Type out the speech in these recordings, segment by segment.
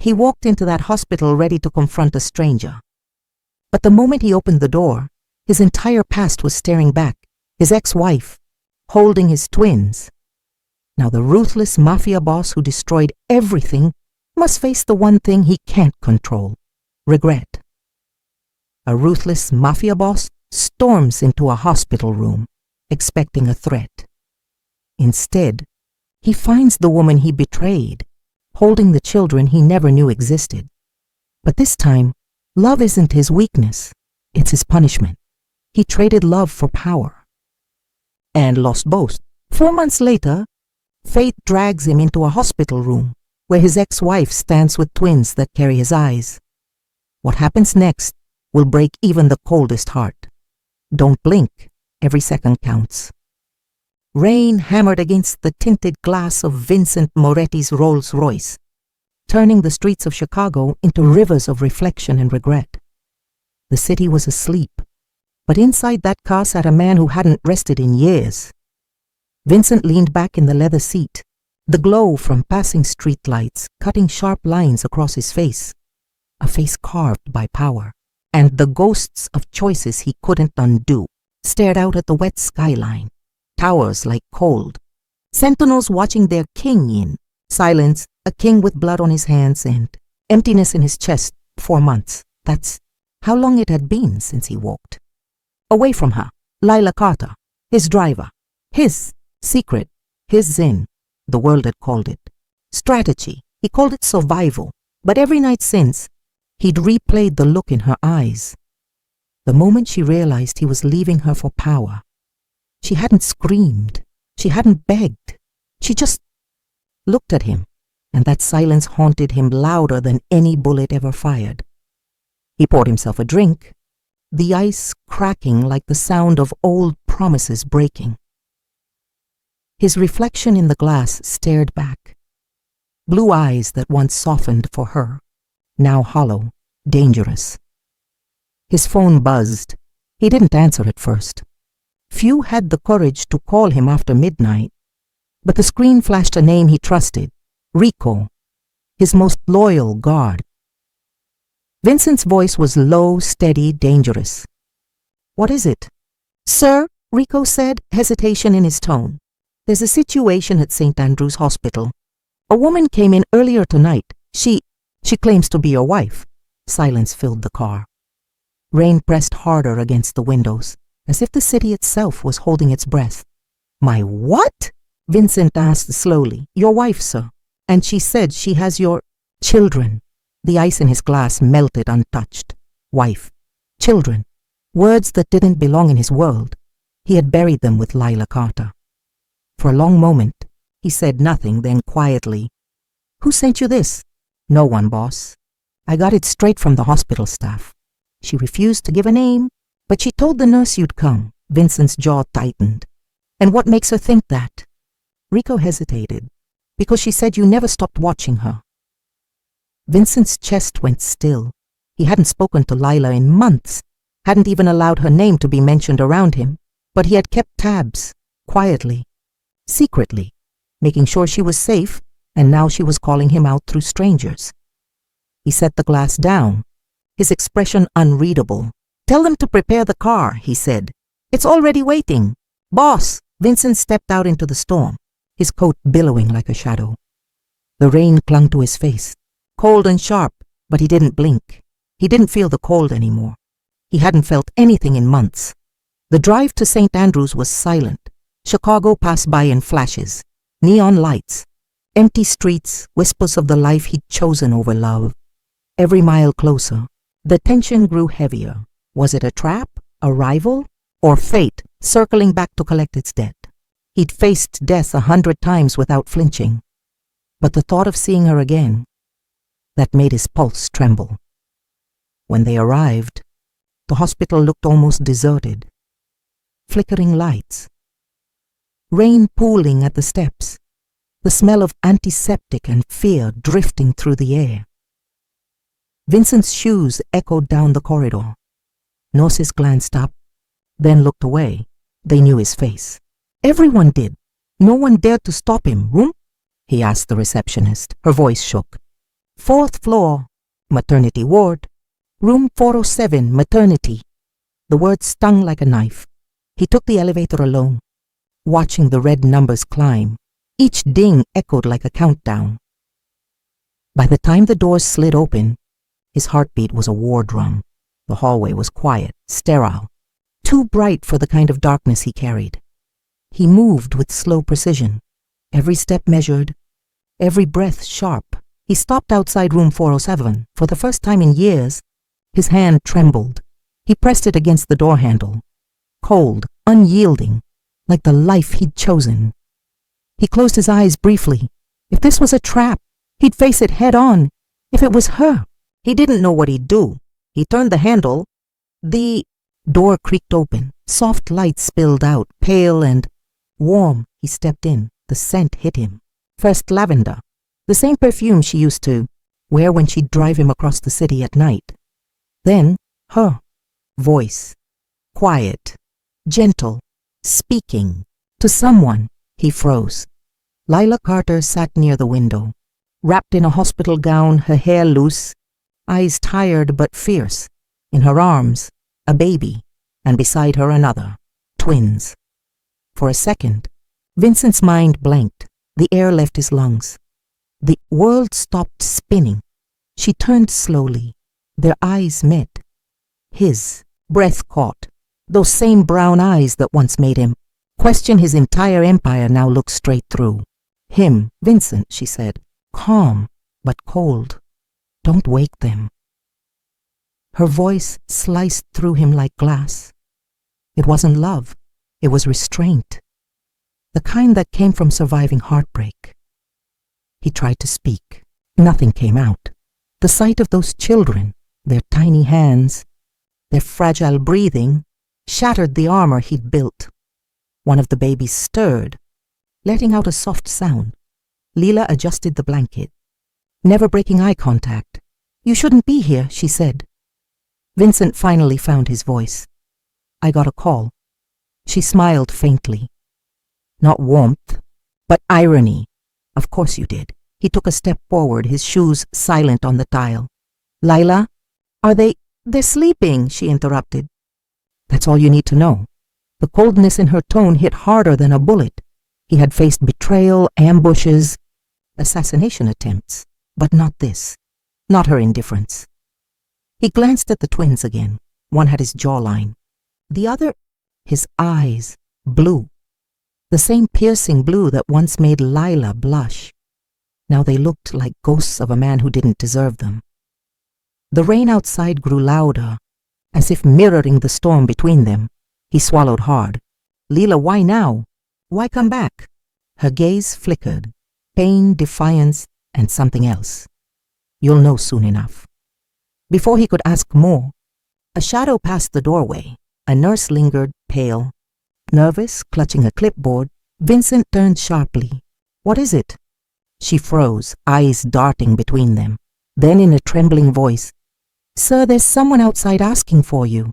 He walked into that hospital ready to confront a stranger. But the moment he opened the door, his entire past was staring back, his ex-wife, holding his twins. Now the ruthless mafia boss who destroyed everything must face the one thing he can't control: regret. A ruthless mafia boss storms into a hospital room, expecting a threat. Instead, he finds the woman he betrayed, holding the children he never knew existed. But this time, love isn't his weakness, it's his punishment. He traded love for power. And lost both. 4 months later, fate drags him into a hospital room where his ex-wife stands with twins that carry his eyes. What happens next will break even the coldest heart. Don't blink, every second counts. Rain hammered against the tinted glass of Vincent Moretti's Rolls-Royce, turning the streets of Chicago into rivers of reflection and regret. The city was asleep, but inside that car sat a man who hadn't rested in years. Vincent leaned back in the leather seat, the glow from passing streetlights cutting sharp lines across his face, a face carved by power, and the ghosts of choices he couldn't undo stared out at the wet skyline, towers like cold, sentinels watching their king in silence, a king with blood on his hands and emptiness in his chest. 4 months, that's how long it had been since he walked. Away from her, Lila Carter, his driver, his secret, his zen, the world had called it. Strategy, he called it survival, but every night since, he'd replayed the look in her eyes. The moment she realized he was leaving her for power, she hadn't screamed, she hadn't begged, she just looked at him, and that silence haunted him louder than any bullet ever fired. He poured himself a drink, the ice cracking like the sound of old promises breaking. His reflection in the glass stared back. Blue eyes that once softened for her, now hollow, dangerous. His phone buzzed. He didn't answer at first. Few had the courage to call him after midnight, but the screen flashed a name he trusted, Rico, his most loyal guard. Vincent's voice was low, steady, dangerous. "What is it?" "Sir," Rico said, hesitation in his tone. "There's a situation at St. Andrew's Hospital. A woman came in earlier tonight. She claims to be your wife." Silence filled the car. Rain pressed harder against the windows, as if the city itself was holding its breath. "My what?" Vincent asked slowly. "Your wife, sir. And she said she has your children." The ice in his glass melted untouched. Wife. Children. Words that didn't belong in his world. He had buried them with Lila Carter. For a long moment, he said nothing, then quietly, "Who sent you this?" "No one, boss. I got it straight from the hospital staff. She refused to give a name, but she told the nurse you'd come." Vincent's jaw tightened. "And what makes her think that?" Rico hesitated. "Because she said you never stopped watching her." Vincent's chest went still. He hadn't spoken to Lila in months, hadn't even allowed her name to be mentioned around him, but he had kept tabs, quietly, secretly, making sure she was safe, and now she was calling him out through strangers. He set the glass down, his expression unreadable. "Tell them to prepare the car," he said. "It's already waiting." "Boss!" Vincent stepped out into the storm, his coat billowing like a shadow. The rain clung to his face, cold and sharp, but he didn't blink. He didn't feel the cold anymore. He hadn't felt anything in months. The drive to St. Andrews was silent. Chicago passed by in flashes, neon lights, empty streets, whispers of the life he'd chosen over love. Every mile closer, the tension grew heavier. Was it a trap, a rival, or fate circling back to collect its debt? He'd faced death 100 times without flinching, but the thought of seeing her again, that made his pulse tremble. When they arrived, the hospital looked almost deserted. Flickering lights, rain pooling at the steps, the smell of antiseptic and fear drifting through the air. Vincent's shoes echoed down the corridor. Nurses glanced up, then looked away. They knew his face. Everyone did. No one dared to stop him. "Room?" he asked the receptionist. Her voice shook. 4th floor, maternity ward, room 407, maternity. The word stung like a knife. He took the elevator alone, watching the red numbers climb. Each ding echoed like a countdown. By the time the doors slid open, his heartbeat was a war drum. The hallway was quiet, sterile, too bright for the kind of darkness he carried. He moved with slow precision, every step measured, every breath sharp. He stopped outside room 407. For the first time in years, his hand trembled. He pressed it against the door handle, cold, unyielding, like the life he'd chosen. He closed his eyes briefly. If this was a trap, he'd face it head on. If it was her, he didn't know what he'd do. He turned the handle. The door creaked open. Soft light spilled out, pale and warm. He stepped in. The scent hit him. First lavender, the same perfume she used to wear when she'd drive him across the city at night. Then her voice, quiet, gentle, speaking to someone. He froze. Lila Carter sat near the window, wrapped in a hospital gown, her hair loose, eyes tired but fierce. In her arms, a baby, and beside her another, twins. For a second, Vincent's mind blanked. The air left his lungs. The world stopped spinning. She turned slowly. Their eyes met. His breath caught. Those same brown eyes that once made him question his entire empire now looked straight through. Him, Vincent, she said, calm but cold. Don't wake them. Her voice sliced through him like glass. It wasn't love. It was restraint. The kind that came from surviving heartbreak. He tried to speak. Nothing came out. The sight of those children, their tiny hands, their fragile breathing, shattered the armor he'd built. One of the babies stirred, letting out a soft sound. Leela adjusted the blanket, never breaking eye contact. "You shouldn't be here," she said. Vincent finally found his voice. "I got a call." She smiled faintly. Not warmth, but irony. "Of course you did." He took a step forward, his shoes silent on the tile. "Lila, are they—" "They're sleeping," she interrupted. "That's all you need to know." The coldness in her tone hit harder than a bullet. He had faced betrayal, ambushes, assassination attempts, but not this, not her indifference. He glanced at the twins again. One had his jawline. The other, his eyes, blue. The same piercing blue that once made Lila blush. Now they looked like ghosts of a man who didn't deserve them. The rain outside grew louder, as if mirroring the storm between them. He swallowed hard. "Leela, why now? Why come back?" Her gaze flickered. Pain, defiance, and something else. "You'll know soon enough." Before he could ask more, a shadow passed the doorway. A nurse lingered, pale. Nervous, clutching a clipboard, Vincent turned sharply. "What is it?" She froze, eyes darting between them. Then in a trembling voice, "Sir, there's someone outside asking for you.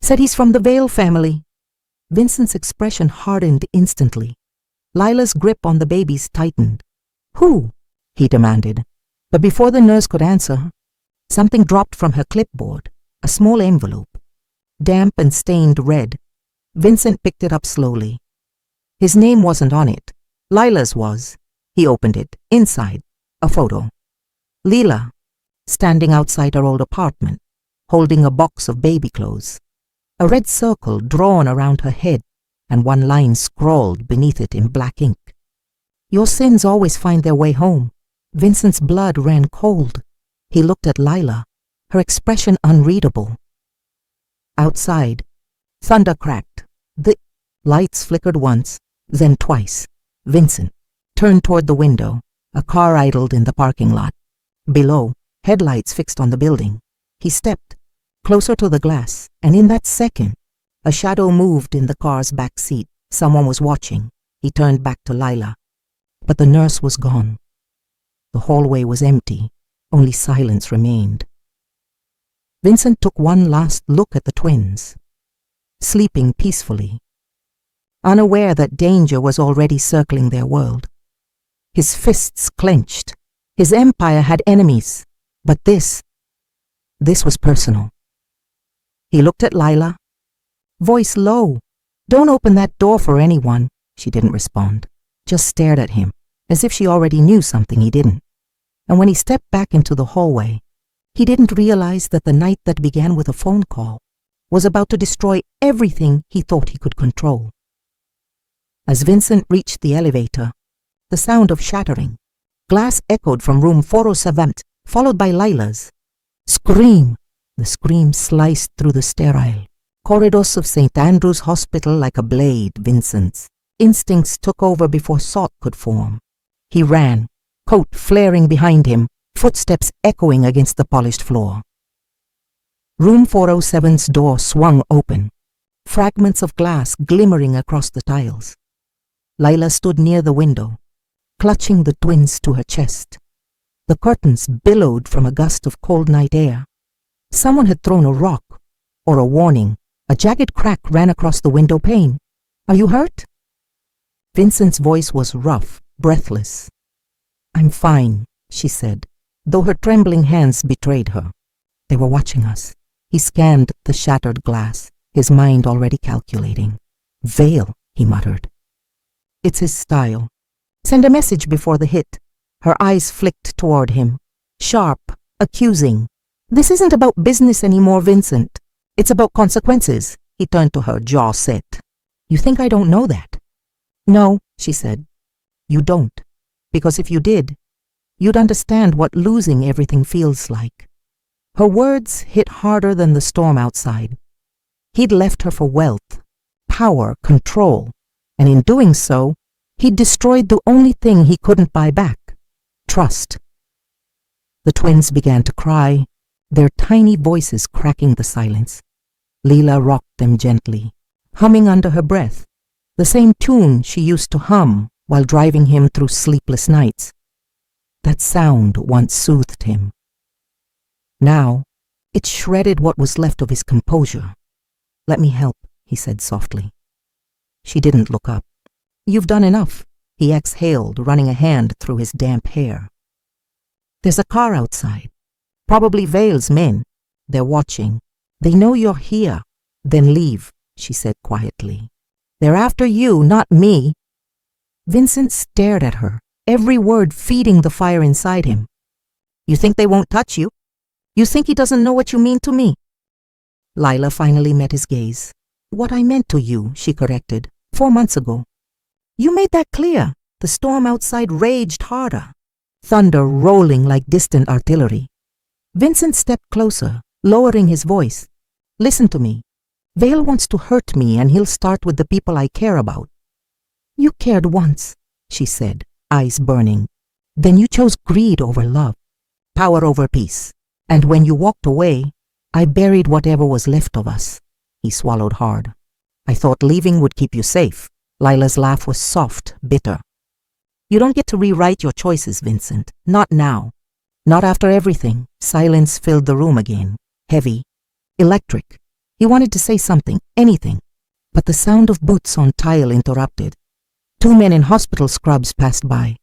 Said he's from the Vale family." Vincent's expression hardened instantly. Lila's grip on the babies tightened. "Who?" he demanded. But before the nurse could answer, something dropped from her clipboard, a small envelope, damp and stained red. Vincent picked it up slowly. His name wasn't on it. Lila's was. He opened it. Inside, a photo. Leela, standing outside her old apartment, holding a box of baby clothes. A red circle drawn around her head, and one line scrawled beneath it in black ink. "Your sins always find their way home." Vincent's blood ran cold. He looked at Lila, her expression unreadable. Outside, thunder cracked. The lights flickered once, then twice. Vincent turned toward the window. A car idled in the parking lot. Below, headlights fixed on the building. He stepped closer to the glass, and in that second, a shadow moved in the car's back seat. Someone was watching. He turned back to Lila. But the nurse was gone. The hallway was empty. Only silence remained. Vincent took one last look at the twins, sleeping peacefully, unaware that danger was already circling their world. His fists clenched. His empire had enemies, But this was personal. He looked at Lila, voice low. "Don't open that door for anyone." She didn't respond, just stared at him, as if she already knew something he didn't. And when he stepped back into the hallway, he didn't realize that the night that began with a phone call was about to destroy everything he thought he could control. As Vincent reached the elevator, the sound of shattering glass echoed from room 407, followed by Lila's scream. The scream sliced through the sterile corridors of St. Andrew's Hospital like a blade. Vincent's instincts took over before thought could form. He ran, coat flaring behind him, footsteps echoing against the polished floor. Room 407's door swung open, fragments of glass glimmering across the tiles. Lila stood near the window, clutching the twins to her chest. The curtains billowed from a gust of cold night air. Someone had thrown a rock, or a warning. A jagged crack ran across the window pane. "Are you hurt?" Vincent's voice was rough, breathless. "I'm fine," she said, though her trembling hands betrayed her. They were watching us. He scanned the shattered glass, his mind already calculating. "Veil," he muttered. It's his style. Send a message before the hit. Her eyes flicked toward him, sharp, accusing. "This isn't about business anymore, Vincent. It's about consequences." He turned to her, jaw set. "You think I don't know that?" "No," she said. "You don't. Because if you did, you'd understand what losing everything feels like." Her words hit harder than the storm outside. He'd left her for wealth, power, control, and in doing so, he'd destroyed the only thing he couldn't buy back: trust. The twins began to cry, their tiny voices cracking the silence. Lila rocked them gently, humming under her breath, the same tune she used to hum while driving him through sleepless nights. That sound once soothed him. Now, it shredded what was left of his composure. "Let me help," he said softly. She didn't look up. "You've done enough," he exhaled, running a hand through his damp hair. "There's a car outside. Probably Vale's men. They're watching. They know you're here." "Then leave," she said quietly. "They're after you, not me." Vincent stared at her, every word feeding the fire inside him. "You think they won't touch you? You think he doesn't know what you mean to me?" Lila finally met his gaze. "What I meant to you," she corrected, 4 months ago. "You made that clear." The storm outside raged harder, thunder rolling like distant artillery. Vincent stepped closer, lowering his voice. "Listen to me. Vale wants to hurt me, and he'll start with the people I care about." "You cared once," she said, eyes burning. "Then you chose greed over love, power over peace. And when you walked away, I buried whatever was left of us." He swallowed hard. "I thought leaving would keep you safe." Lila's laugh was soft, bitter. "You don't get to rewrite your choices, Vincent. Not now. Not after everything." Silence filled the room again, heavy, electric. He wanted to say something, anything, but the sound of boots on tile interrupted. 2 men in hospital scrubs passed by,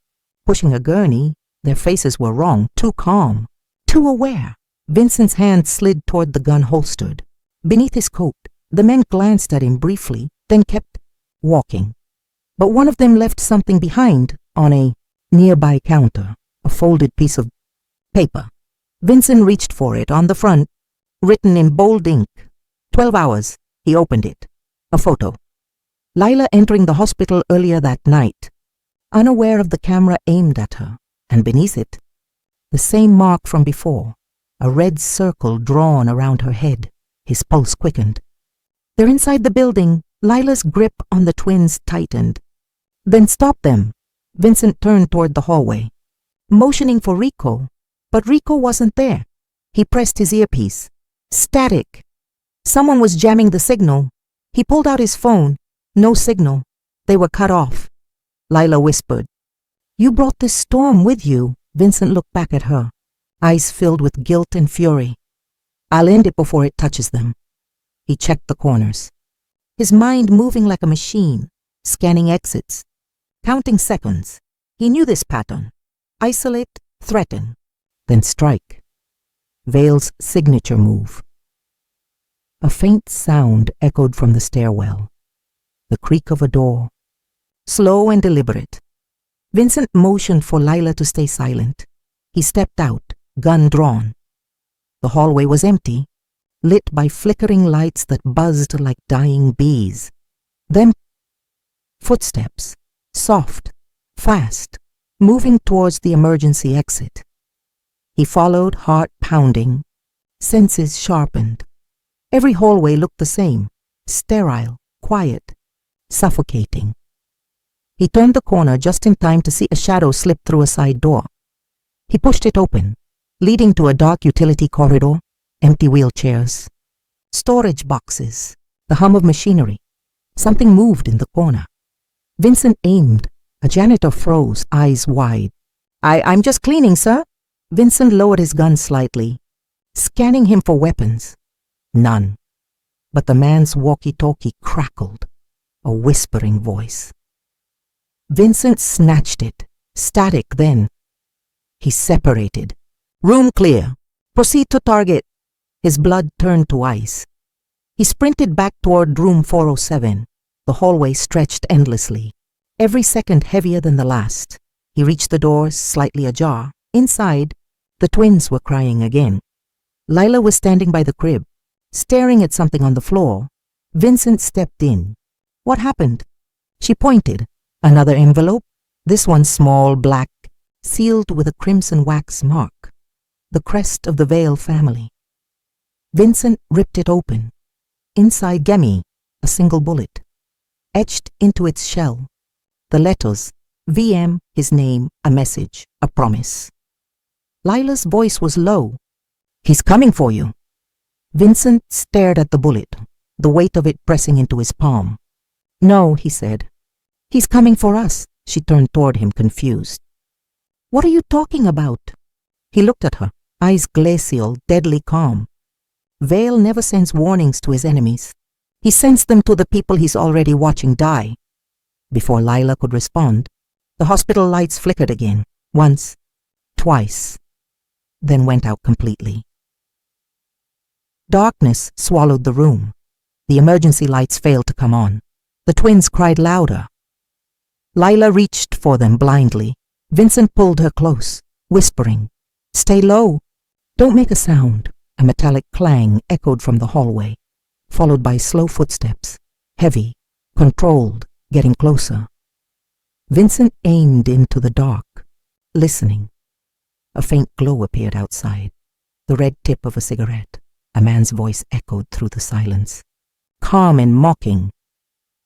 pushing a gurney. Their faces were wrong, too calm, too aware. Vincent's hand slid toward the gun holstered. Beneath his coat, the men glanced at him briefly, then kept walking. But one of them left something behind on a nearby counter, a folded piece of paper. Vincent reached for it. On the front, written in bold ink, 12 hours. He opened it. A photo. Lila entering the hospital earlier that night, unaware of the camera aimed at her, and beneath it, the same mark from before, a red circle drawn around her head. His pulse quickened. "They're inside the building." Lila's grip on the twins tightened. "Then stop them." Vincent turned toward the hallway, motioning for Rico, but Rico wasn't there. He pressed his earpiece. Static. Someone was jamming the signal. He pulled out his phone. No signal. They were cut off. Lila whispered, "You brought this storm with you." Vincent looked back at her, eyes filled with guilt and fury. "I'll end it before it touches them." He checked the corners, his mind moving like a machine, scanning exits, counting seconds. He knew this pattern. Isolate, threaten, then strike. Vale's signature move. A faint sound echoed from the stairwell. The creak of a door. Slow and deliberate. Vincent motioned for Lila to stay silent. He stepped out, gun drawn. The hallway was empty, lit by flickering lights that buzzed like dying bees. Then footsteps, soft, fast, moving towards the emergency exit. He followed, heart pounding, senses sharpened. Every hallway looked the same, sterile, quiet, suffocating. He turned the corner just in time to see a shadow slip through a side door. He pushed it open, leading to a dark utility corridor, empty wheelchairs, storage boxes, the hum of machinery. Something moved in the corner. Vincent aimed. A janitor froze, eyes wide. I'm just cleaning, sir." Vincent lowered his gun slightly, scanning him for weapons. None. But the man's walkie-talkie crackled, a whispering voice. Vincent snatched it, static then. He separated. "Room clear. Proceed to target." His blood turned to ice. He sprinted back toward room 407. The hallway stretched endlessly, every second heavier than the last. He reached the doors, slightly ajar. Inside, the twins were crying again. Lila was standing by the crib, staring at something on the floor. Vincent stepped in. "What happened?" She pointed. Another envelope, this one small, black, sealed with a crimson wax mark, the crest of the Vale family. Vincent ripped it open. Inside, Gemi, a single bullet. Etched into its shell, the letters, VM, his name, a message, a promise. Lila's voice was low. "He's coming for you." Vincent stared at the bullet, the weight of it pressing into his palm. "No," he said. "He's coming for us." She turned toward him, confused. "What are you talking about?" He looked at her, eyes glacial, deadly calm. Vale never sends warnings to his enemies. He sends them to the people he's already watching die. Before Lila could respond, the hospital lights flickered again, once, twice, then went out completely. Darkness swallowed the room. The emergency lights failed to come on. The twins cried louder. Lila reached for them blindly. Vincent pulled her close, whispering, "Stay low. Don't make a sound." A metallic clang echoed from the hallway, followed by slow footsteps, heavy, controlled, getting closer. Vincent aimed into the dark, listening. A faint glow appeared outside, the red tip of a cigarette. A man's voice echoed through the silence, calm and mocking.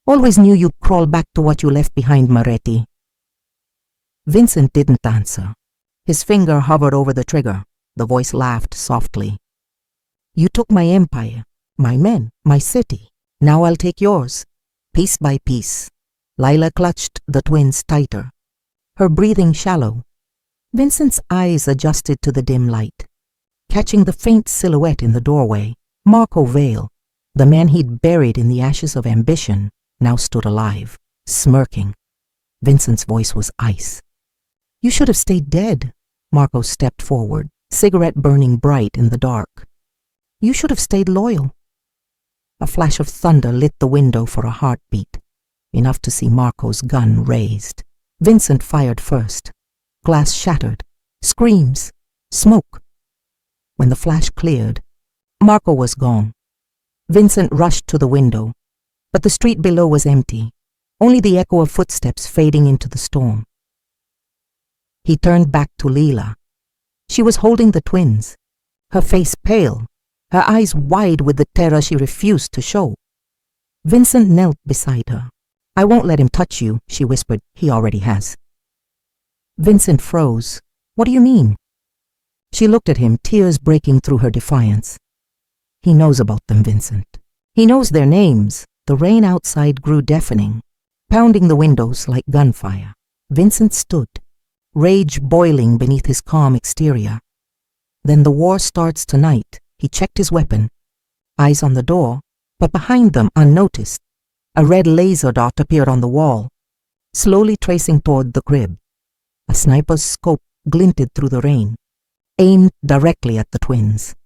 "Always knew you'd crawl back to what you left behind, Moretti." Vincent didn't answer. His finger hovered over the trigger. The voice laughed softly. "You took my empire, my men, my city. Now I'll take yours, piece by piece." Lila clutched the twins tighter, her breathing shallow. Vincent's eyes adjusted to the dim light, catching the faint silhouette in the doorway. Marco Vale, the man he'd buried in the ashes of ambition, now stood alive, smirking. Vincent's voice was ice. "You should have stayed dead." Marco stepped forward, cigarette burning bright in the dark. "You should have stayed loyal." A flash of thunder lit the window for a heartbeat, enough to see Marco's gun raised. Vincent fired first. Glass shattered. Screams. Smoke. When the flash cleared, Marco was gone. Vincent rushed to the window, but the street below was empty, only the echo of footsteps fading into the storm. He turned back to Lila. She was holding the twins, her face pale, her eyes wide with the terror she refused to show. Vincent knelt beside her. "I won't let him touch you," she whispered. "He already has." Vincent froze. "What do you mean?" She looked at him, tears breaking through her defiance. "He knows about them, Vincent. He knows their names." The rain outside grew deafening, pounding the windows like gunfire. Vincent stood, rage boiling beneath his calm exterior. "Then the war starts tonight." He checked his weapon, eyes on the door, but behind them, unnoticed, a red laser dot appeared on the wall, slowly tracing toward the crib. A sniper's scope glinted through the rain. aimed directly at the twins.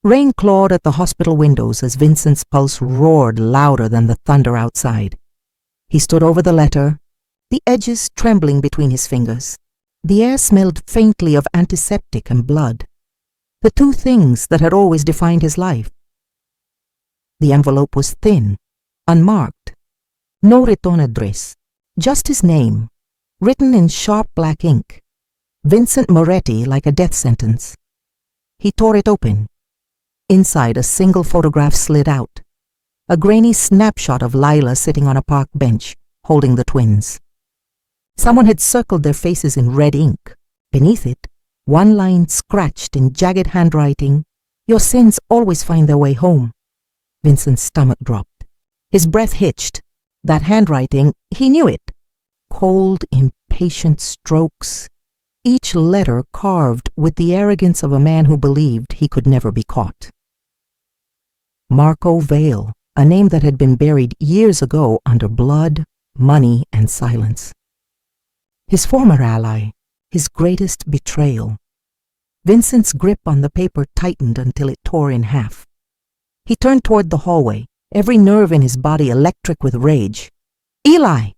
Rain clawed at the hospital windows as Vincent's pulse roared louder than the thunder outside. He stood over the letter, the edges trembling between his fingers. The air smelled faintly of antiseptic and blood, the two things that had always defined his life. The envelope was thin, unmarked. No return address, just his name, written in sharp black ink. Vincent Moretti, like a death sentence. He tore it open. Inside, a single photograph slid out. A grainy snapshot of Lila sitting on a park bench, holding the twins. Someone had circled their faces in red ink. Beneath it, one line scratched in jagged handwriting, "Your sins always find their way home." Vincent's stomach dropped. His breath hitched. That handwriting, he knew it. Cold, impatient strokes, each letter carved with the arrogance of a man who believed he could never be caught. Marco Vale, a name that had been buried years ago under blood, money, and silence. His former ally, his greatest betrayal. Vincent's grip on the paper tightened until it tore in half. He turned toward the hallway, every nerve in his body electric with rage. "Eli!"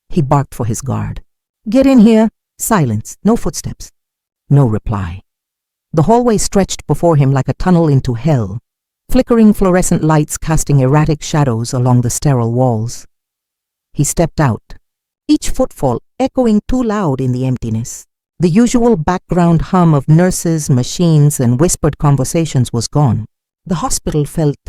He barked for his guard. "Get in here." Silence, no footsteps. No reply. The hallway stretched before him like a tunnel into hell, flickering fluorescent lights casting erratic shadows along the sterile walls. He stepped out, each footfall echoing too loud in the emptiness. The usual background hum of nurses, machines, and whispered conversations was gone. The hospital felt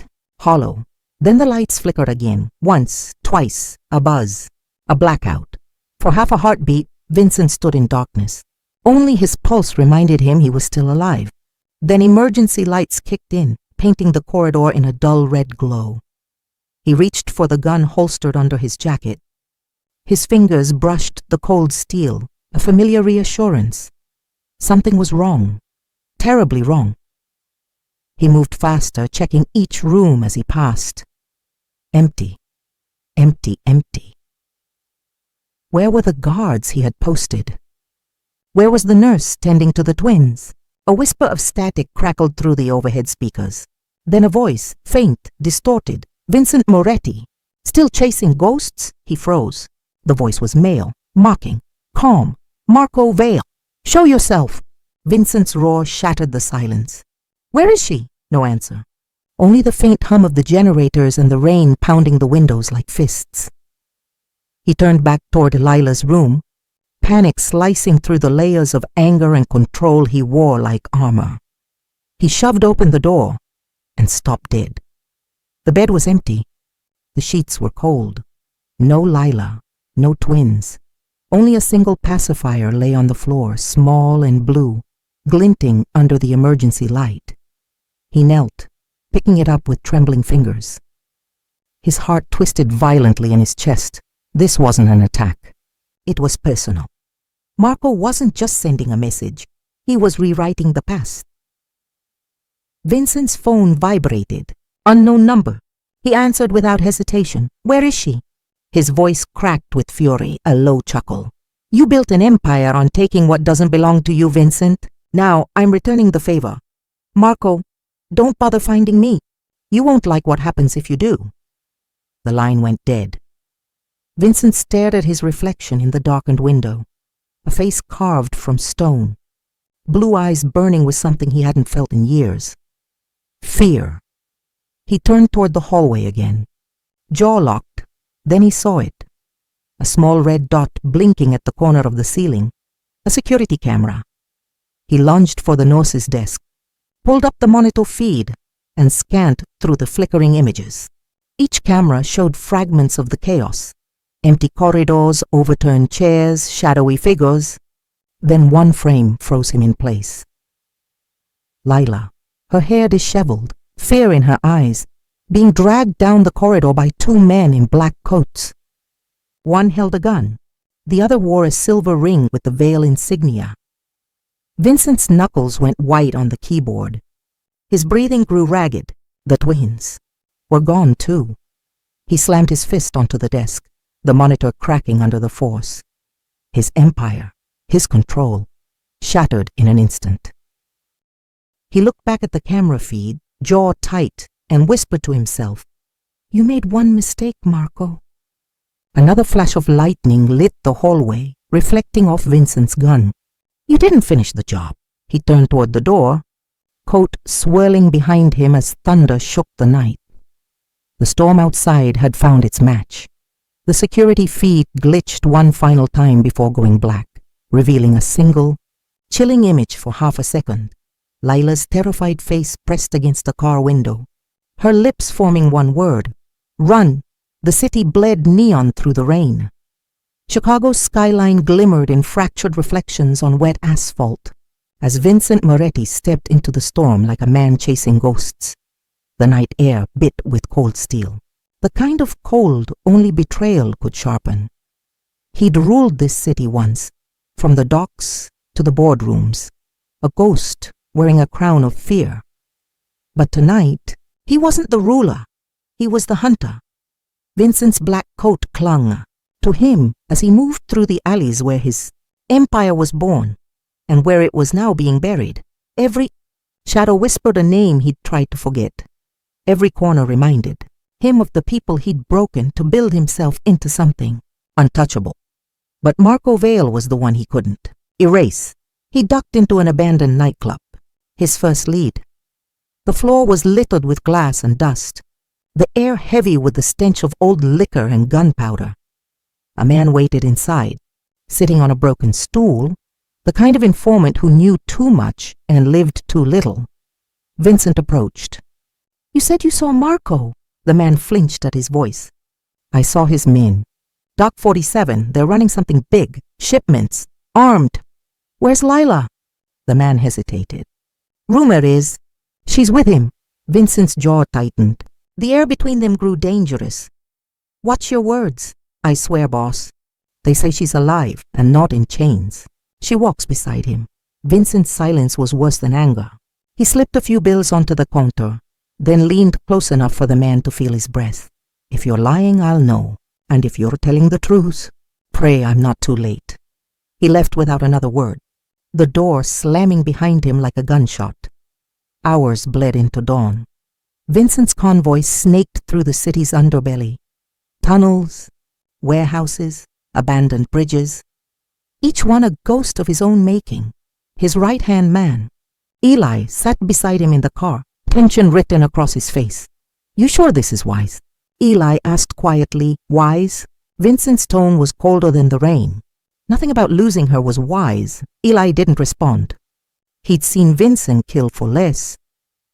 hollow. Then the lights flickered again, once, twice, a buzz, a blackout. For half a heartbeat, Vincent stood in darkness. Only his pulse reminded him he was still alive. Then emergency lights kicked in, painting the corridor in a dull red glow. He reached for the gun holstered under his jacket. His fingers brushed the cold steel, a familiar reassurance. Something was wrong, terribly wrong. He moved faster, checking each room as he passed. Empty, empty, empty. Where were the guards he had posted? Where was the nurse tending to the twins? A whisper of static crackled through the overhead speakers. Then a voice, faint, distorted. "Vincent Moretti." Still chasing ghosts? He froze. The voice was male, mocking, calm. "Marco Vale. Show yourself." Vincent's roar shattered the silence. "Where is she?" No answer. Only the faint hum of the generators and the rain pounding the windows like fists. He turned back toward Lila's room, panic slicing through the layers of anger and control he wore like armor. He shoved open the door and stopped dead. The bed was empty. The sheets were cold. No Lila, no twins. Only a single pacifier lay on the floor, small and blue, glinting under the emergency light. He knelt, picking it up with trembling fingers. His heart twisted violently in his chest. This wasn't an attack. It was personal. Marco wasn't just sending a message. He was rewriting the past. Vincent's phone vibrated. Unknown number. He answered without hesitation. "Where is she?" His voice cracked with fury, a low chuckle. "You built an empire on taking what doesn't belong to you, Vincent. Now I'm returning the favor. Marco, don't bother finding me. You won't like what happens if you do." The line went dead. Vincent stared at his reflection in the darkened window, a face carved from stone, blue eyes burning with something he hadn't felt in years. Fear. He turned toward the hallway again, jaw locked. Then he saw it. A small red dot blinking at the corner of the ceiling, a security camera. He lunged for the nurse's desk, pulled up the monitor feed, and scanned through the flickering images. Each camera showed fragments of the chaos. Empty corridors, overturned chairs, shadowy figures. Then one frame froze him in place. Lila, her hair disheveled, fear in her eyes, being dragged down the corridor by two men in black coats. One held a gun. The other wore a silver ring with the Vale insignia. Vincent's knuckles went white on the keyboard. His breathing grew ragged. The twins were gone too. He slammed his fist onto the desk, the monitor cracking under the force. His empire, his control, shattered in an instant. He looked back at the camera feed, jaw tight, and whispered to himself, "You made one mistake, Marco." Another flash of lightning lit the hallway, reflecting off Vincent's gun. "You didn't finish the job." He turned toward the door, coat swirling behind him as thunder shook the night. The storm outside had found its match. The security feed glitched one final time before going black, revealing a single, chilling image for half a second. Lila's terrified face pressed against the car window, her lips forming one word, "Run." The city bled neon through the rain. Chicago's skyline glimmered in fractured reflections on wet asphalt as Vincent Moretti stepped into the storm like a man chasing ghosts. The night air bit with cold steel, the kind of cold only betrayal could sharpen. He'd ruled this city once, from the docks to the boardrooms, a ghost wearing a crown of fear. But tonight, he wasn't the ruler, he was the hunter. Vincent's black coat clung to him as he moved through the alleys where his empire was born and where it was now being buried. Every shadow whispered a name he'd tried to forget. Every corner reminded him of the people he'd broken to build himself into something untouchable. But Marco Vale was the one he couldn't erase. He ducked into an abandoned nightclub, his first lead. The floor was littered with glass and dust, the air heavy with the stench of old liquor and gunpowder. A man waited inside, sitting on a broken stool, the kind of informant who knew too much and lived too little. Vincent approached. "You said you saw Marco." The man flinched at his voice. "I saw his men. Dock 47, they're running something big. Shipments. Armed. Where's Lila?" The man hesitated. "Rumor is she's with him." Vincent's jaw tightened. The air between them grew dangerous. "Watch your words." "I swear, boss. They say she's alive and not in chains." She walks beside him. Vincent's silence was worse than anger. He slipped a few bills onto the counter, then leaned close enough for the man to feel his breath. "If you're lying, I'll know. And if you're telling the truth, pray I'm not too late." He left without another word, the door slamming behind him like a gunshot. Hours bled into dawn. Vincent's convoy snaked through the city's underbelly. Tunnels, warehouses, abandoned bridges, each one a ghost of his own making. His right-hand man, Eli, sat beside him in the car, tension written across his face. "You sure this is wise?" Eli asked quietly. "Wise?" Vincent's tone was colder than the rain. Nothing about losing her was wise. Eli didn't respond. He'd seen Vincent kill for less,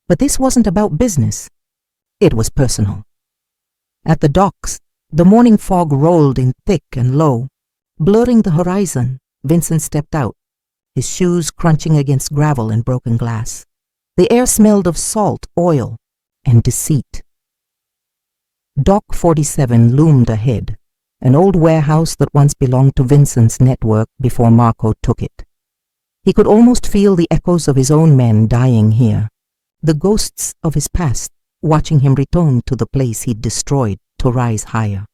but this wasn't about business. It was personal. At the docks, the morning fog rolled in thick and low, blurring the horizon. Vincent stepped out, his shoes crunching against gravel and broken glass. The air smelled of salt, oil, and deceit. Dock 47 loomed ahead, an old warehouse that once belonged to Vincent's network before Marco took it. He could almost feel the echoes of his own men dying here, the ghosts of his past watching him return to the place he'd destroyed to rise higher.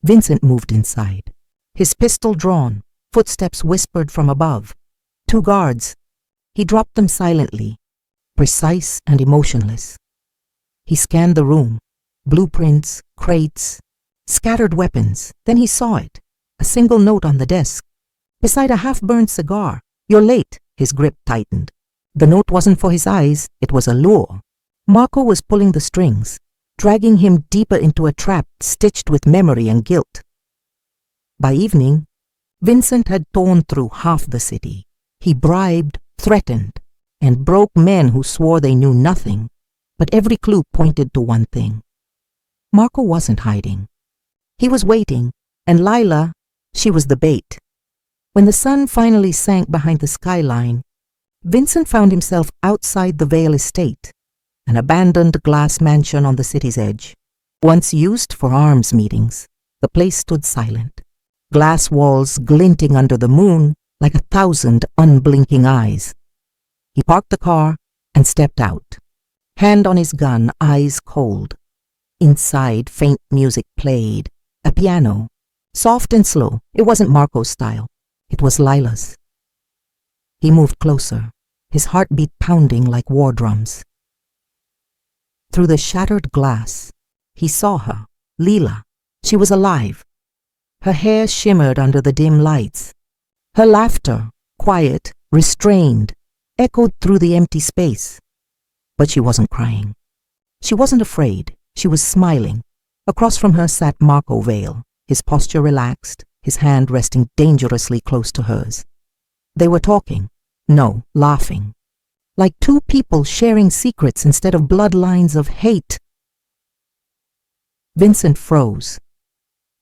Vincent moved inside, his pistol drawn, footsteps whispered from above. 2 guards. He dropped them silently, precise and emotionless. He scanned the room, blueprints, crates, scattered weapons. Then he saw it, a single note on the desk, beside a half-burned cigar. "You're late." His grip tightened. The note wasn't for his eyes, it was a lure. Marco was pulling the strings, dragging him deeper into a trap stitched with memory and guilt. By evening, Vincent had torn through half the city. He bribed, threatened, and broke men who swore they knew nothing, but every clue pointed to one thing. Marco wasn't hiding. He was waiting, and Lila, she was the bait. When the sun finally sank behind the skyline, Vincent found himself outside the Vale estate, an abandoned glass mansion on the city's edge. Once used for arms meetings, the place stood silent, glass walls glinting under the moon like 1,000 unblinking eyes. He parked the car and stepped out, hand on his gun, eyes cold. Inside, faint music played, a piano, soft and slow. It wasn't Marco's style. It was Lila's. He moved closer, his heartbeat pounding like war drums. Through the shattered glass, he saw her, Leela. She was alive. Her hair shimmered under the dim lights. Her laughter, quiet, restrained, echoed through the empty space. But she wasn't crying. She wasn't afraid. She was smiling. Across from her sat Marco Vale, his posture relaxed, his hand resting dangerously close to hers. They were talking. No, laughing. Like two people sharing secrets instead of bloodlines of hate. Vincent froze.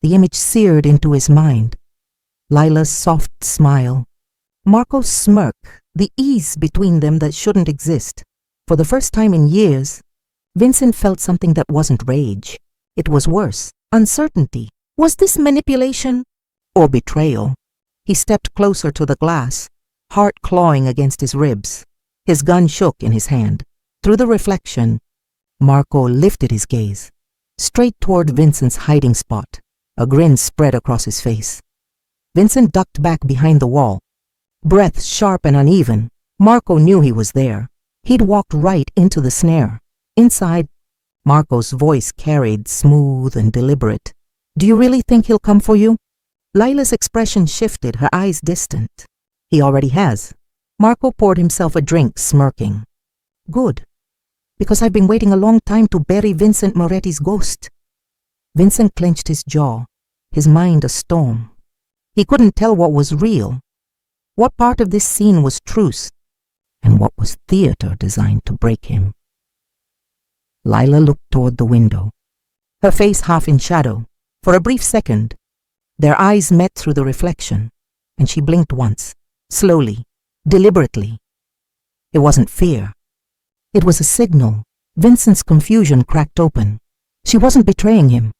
The image seared into his mind. Lila's soft smile. Marco's smirk, the ease between them that shouldn't exist. For the first time in years, Vincent felt something that wasn't rage. It was worse. Uncertainty. Was this manipulation or betrayal? He stepped closer to the glass, heart clawing against his ribs. His gun shook in his hand. Through the reflection, Marco lifted his gaze, straight toward Vincent's hiding spot. A grin spread across his face. Vincent ducked back behind the wall. Breath sharp and uneven. Marco knew he was there. He'd walked right into the snare. Inside, Marco's voice carried, smooth and deliberate. "Do you really think he'll come for you?" Lila's expression shifted, her eyes distant. "He already has." Marco poured himself a drink, smirking. "Good. Because I've been waiting a long time to bury Vincent Moretti's ghost." Vincent clenched his jaw, his mind a storm. He couldn't tell what was real, what part of this scene was truce, and what was theater designed to break him. Lila looked toward the window, her face half in shadow. For a brief second, their eyes met through the reflection, and she blinked once, slowly, deliberately. It wasn't fear. It was a signal. Vincent's confusion cracked open. She wasn't betraying him.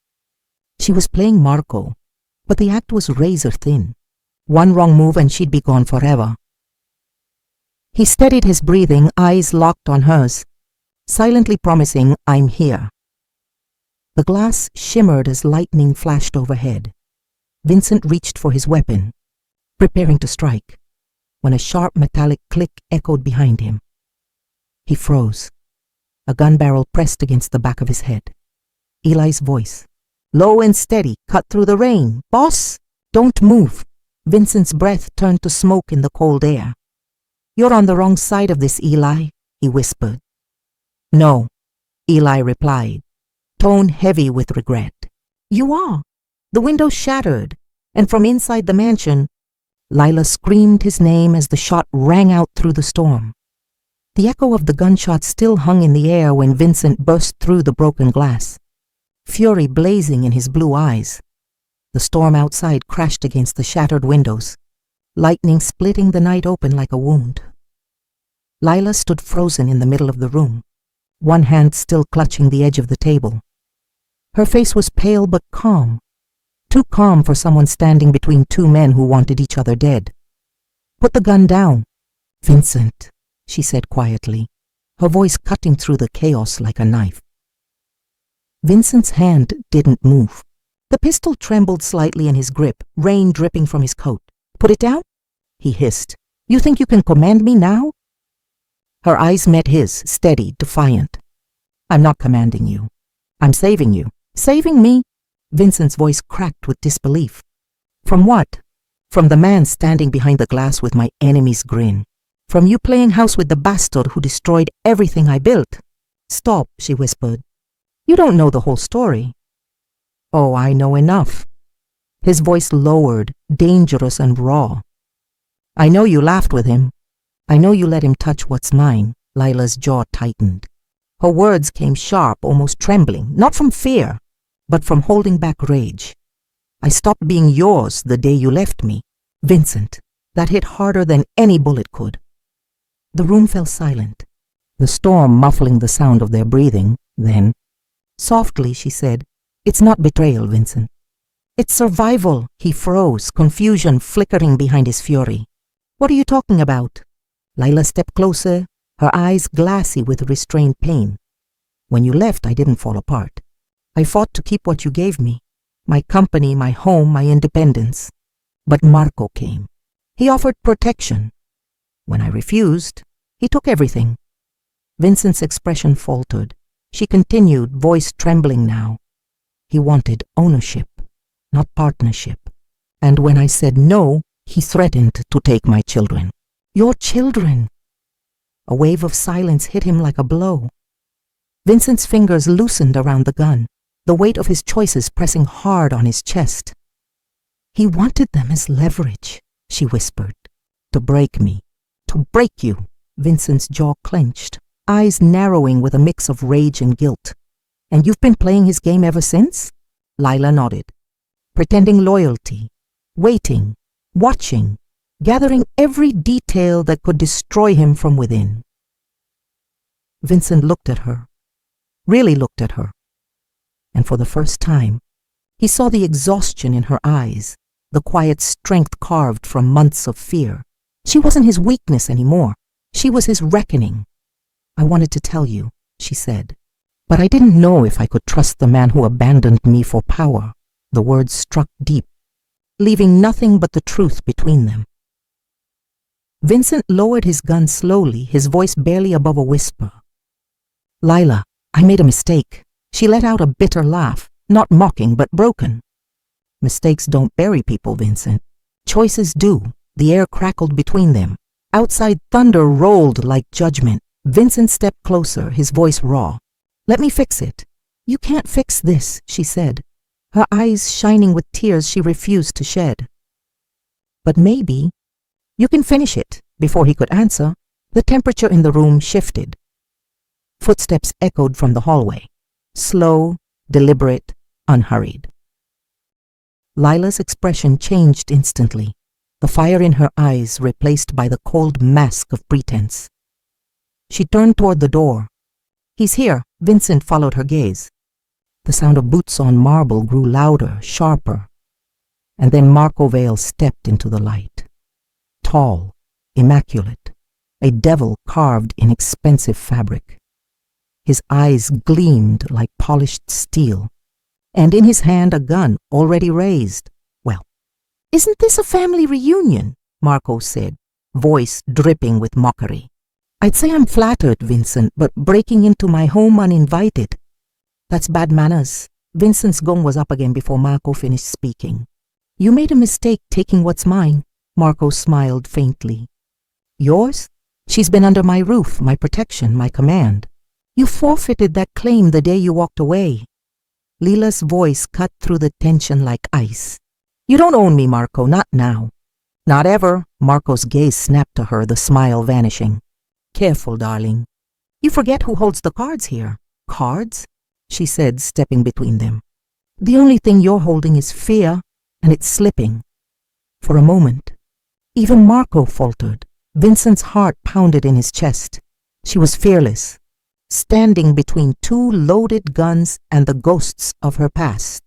She was playing Marco, but the act was razor thin. One wrong move and she'd be gone forever. He steadied his breathing, eyes locked on hers, silently promising, "I'm here." The glass shimmered as lightning flashed overhead. Vincent reached for his weapon, preparing to strike, when a sharp metallic click echoed behind him. He froze. A gun barrel pressed against the back of his head. Eli's voice, low and steady, cut through the rain. "Boss, don't move." Vincent's breath turned to smoke in the cold air. "You're on the wrong side of this, Eli," he whispered. "No," Eli replied, tone heavy with regret. "You are." The window shattered, and from inside the mansion, Lila screamed his name as the shot rang out through the storm. The echo of the gunshot still hung in the air when Vincent burst through the broken glass, fury blazing in his blue eyes. The storm outside crashed against the shattered windows, lightning splitting the night open like a wound. Lila stood frozen in the middle of the room, one hand still clutching the edge of the table. Her face was pale but calm, too calm for someone standing between two men who wanted each other dead. "Put the gun down." "Vincent," she said quietly, her voice cutting through the chaos like a knife. Vincent's hand didn't move. The pistol trembled slightly in his grip, rain dripping from his coat. "Put it down?" he hissed. "You think you can command me now?" Her eyes met his, steady, defiant. "I'm not commanding you. I'm saving you." "Saving me?" Vincent's voice cracked with disbelief. "From what?" "From the man standing behind the glass with my enemy's grin. From you playing house with the bastard who destroyed everything I built." "Stop," she whispered. "You don't know the whole story." "Oh, I know enough." His voice lowered, dangerous and raw. "I know you laughed with him. I know you let him touch what's mine." Lila's jaw tightened. Her words came sharp, almost trembling, not from fear, but from holding back rage. "I stopped being yours the day you left me." "Vincent." That hit harder than any bullet could. The room fell silent, the storm muffling the sound of their breathing. Then, softly, she said, "It's not betrayal, Vincent. It's survival." He froze, confusion flickering behind his fury. "What are you talking about?" Lila stepped closer, her eyes glassy with restrained pain. "When you left, I didn't fall apart. I fought to keep what you gave me, my company, my home, my independence. But Marco came. He offered protection. When I refused, he took everything. Vincent's expression faltered. She continued, voice trembling now. He wanted ownership, not partnership. And when I said no, he threatened to take my children. Your children! A wave of silence hit him like a blow. Vincent's fingers loosened around the gun, the weight of his choices pressing hard on his chest. He wanted them as leverage, she whispered. To break me. To break you. Vincent's jaw clenched, eyes narrowing with a mix of rage and guilt. And you've been playing his game ever since? Lila nodded, pretending loyalty, waiting, watching, gathering every detail that could destroy him from within. Vincent looked at her, really looked at her. And for the first time, he saw the exhaustion in her eyes, the quiet strength carved from months of fear. She wasn't his weakness anymore. She was his reckoning. I wanted to tell you, she said, but I didn't know if I could trust the man who abandoned me for power. The words struck deep, leaving nothing but the truth between them. Vincent lowered his gun slowly, his voice barely above a whisper. Lila, I made a mistake. She let out a bitter laugh, not mocking but broken. Mistakes don't bury people, Vincent. Choices do. The air crackled between them. Outside thunder rolled like judgment. Vincent stepped closer, his voice raw. Let me fix it. You can't fix this, she said, her eyes shining with tears she refused to shed. But maybe you can finish it. Before he could answer, the temperature in the room shifted. Footsteps echoed from the hallway, slow, deliberate, unhurried. Lila's expression changed instantly, the fire in her eyes replaced by the cold mask of pretense. She turned toward the door. He's here. Vincent followed her gaze. The sound of boots on marble grew louder, sharper. And then Marco Vale stepped into the light. Tall, immaculate, a devil carved in expensive fabric. His eyes gleamed like polished steel, and in his hand a gun already raised. Well, isn't this a family reunion? Marco said, voice dripping with mockery. I'd say I'm flattered, Vincent, but breaking into my home uninvited, that's bad manners. Vincent's gong was up again before Marco finished speaking. You made a mistake taking what's mine. Marco smiled faintly. Yours? She's been under my roof, my protection, my command. You forfeited that claim the day you walked away. Lila's voice cut through the tension like ice. You don't own me, Marco, not now. Not ever. Marco's gaze snapped to her, the smile vanishing. Careful, darling. You forget who holds the cards here. Cards? She said, stepping between them. The only thing you're holding is fear, and it's slipping. For a moment, even Marco faltered. Vincent's heart pounded in his chest. She was fearless, standing between two loaded guns and the ghosts of her past.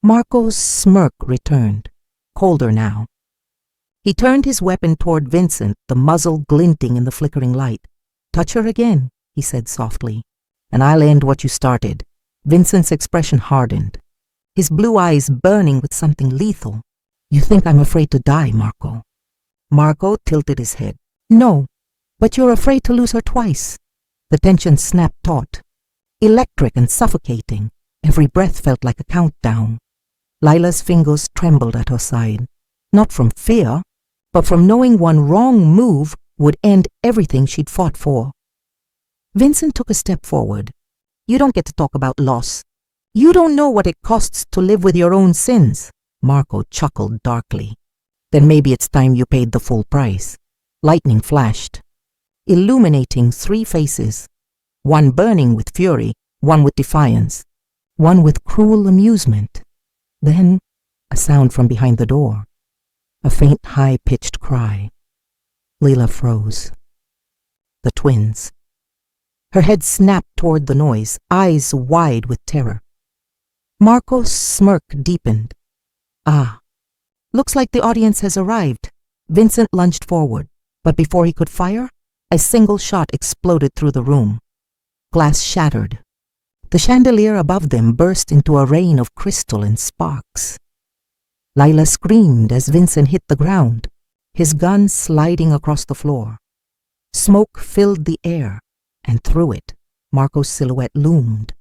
Marco's smirk returned, colder now. He turned his weapon toward Vincent, the muzzle glinting in the flickering light. Touch her again, he said softly, and I'll end what you started. Vincent's expression hardened, his blue eyes burning with something lethal. You think I'm afraid to die, Marco? Marco tilted his head. No, but you're afraid to lose her twice. The tension snapped taut, electric and suffocating. Every breath felt like a countdown. Lila's fingers trembled at her side, not from fear, but from knowing one wrong move would end everything she'd fought for. Vincent took a step forward. You don't get to talk about loss. You don't know what it costs to live with your own sins. Marco chuckled darkly. Then maybe it's time you paid the full price. Lightning flashed, illuminating three faces, one burning with fury, one with defiance, one with cruel amusement. Then a sound from behind the door, a faint high-pitched cry. Lila froze. The twins. Her head snapped toward the noise, eyes wide with terror. Marco's smirk deepened. Ah, looks like the audience has arrived. Vincent lunged forward, but before he could fire, a single shot exploded through the room. Glass shattered. The chandelier above them burst into a rain of crystal and sparks. Lila screamed as Vincent hit the ground. his gun sliding across the floor. Smoke filled the air, and through it, Marco's silhouette loomed.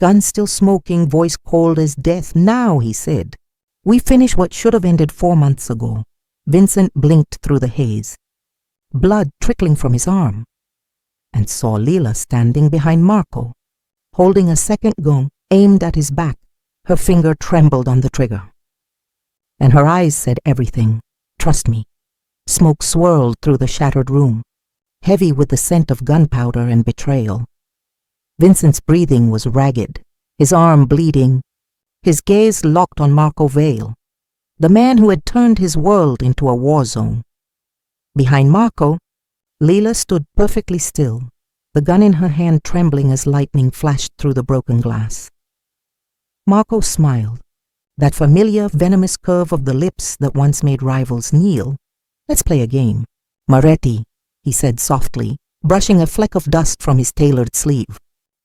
Gun still smoking, voice cold as death. "Now," he said. "We finish what should have ended 4 months ago." Vincent blinked through the haze, blood trickling from his arm, and saw Leela standing behind Marco, holding a second gun aimed at his back. Her finger trembled on the trigger, and her eyes said everything. "Trust me." Smoke swirled through the shattered room, heavy with the scent of gunpowder and betrayal. Vincent's breathing was ragged, his arm bleeding, his gaze locked on Marco Vale, the man who had turned his world into a war zone. Behind Marco, Leela stood perfectly still, the gun in her hand trembling as lightning flashed through the broken glass. Marco smiled, that familiar venomous curve of the lips that once made rivals kneel. "Let's play a game." "Moretti," he said softly, brushing a fleck of dust from his tailored sleeve.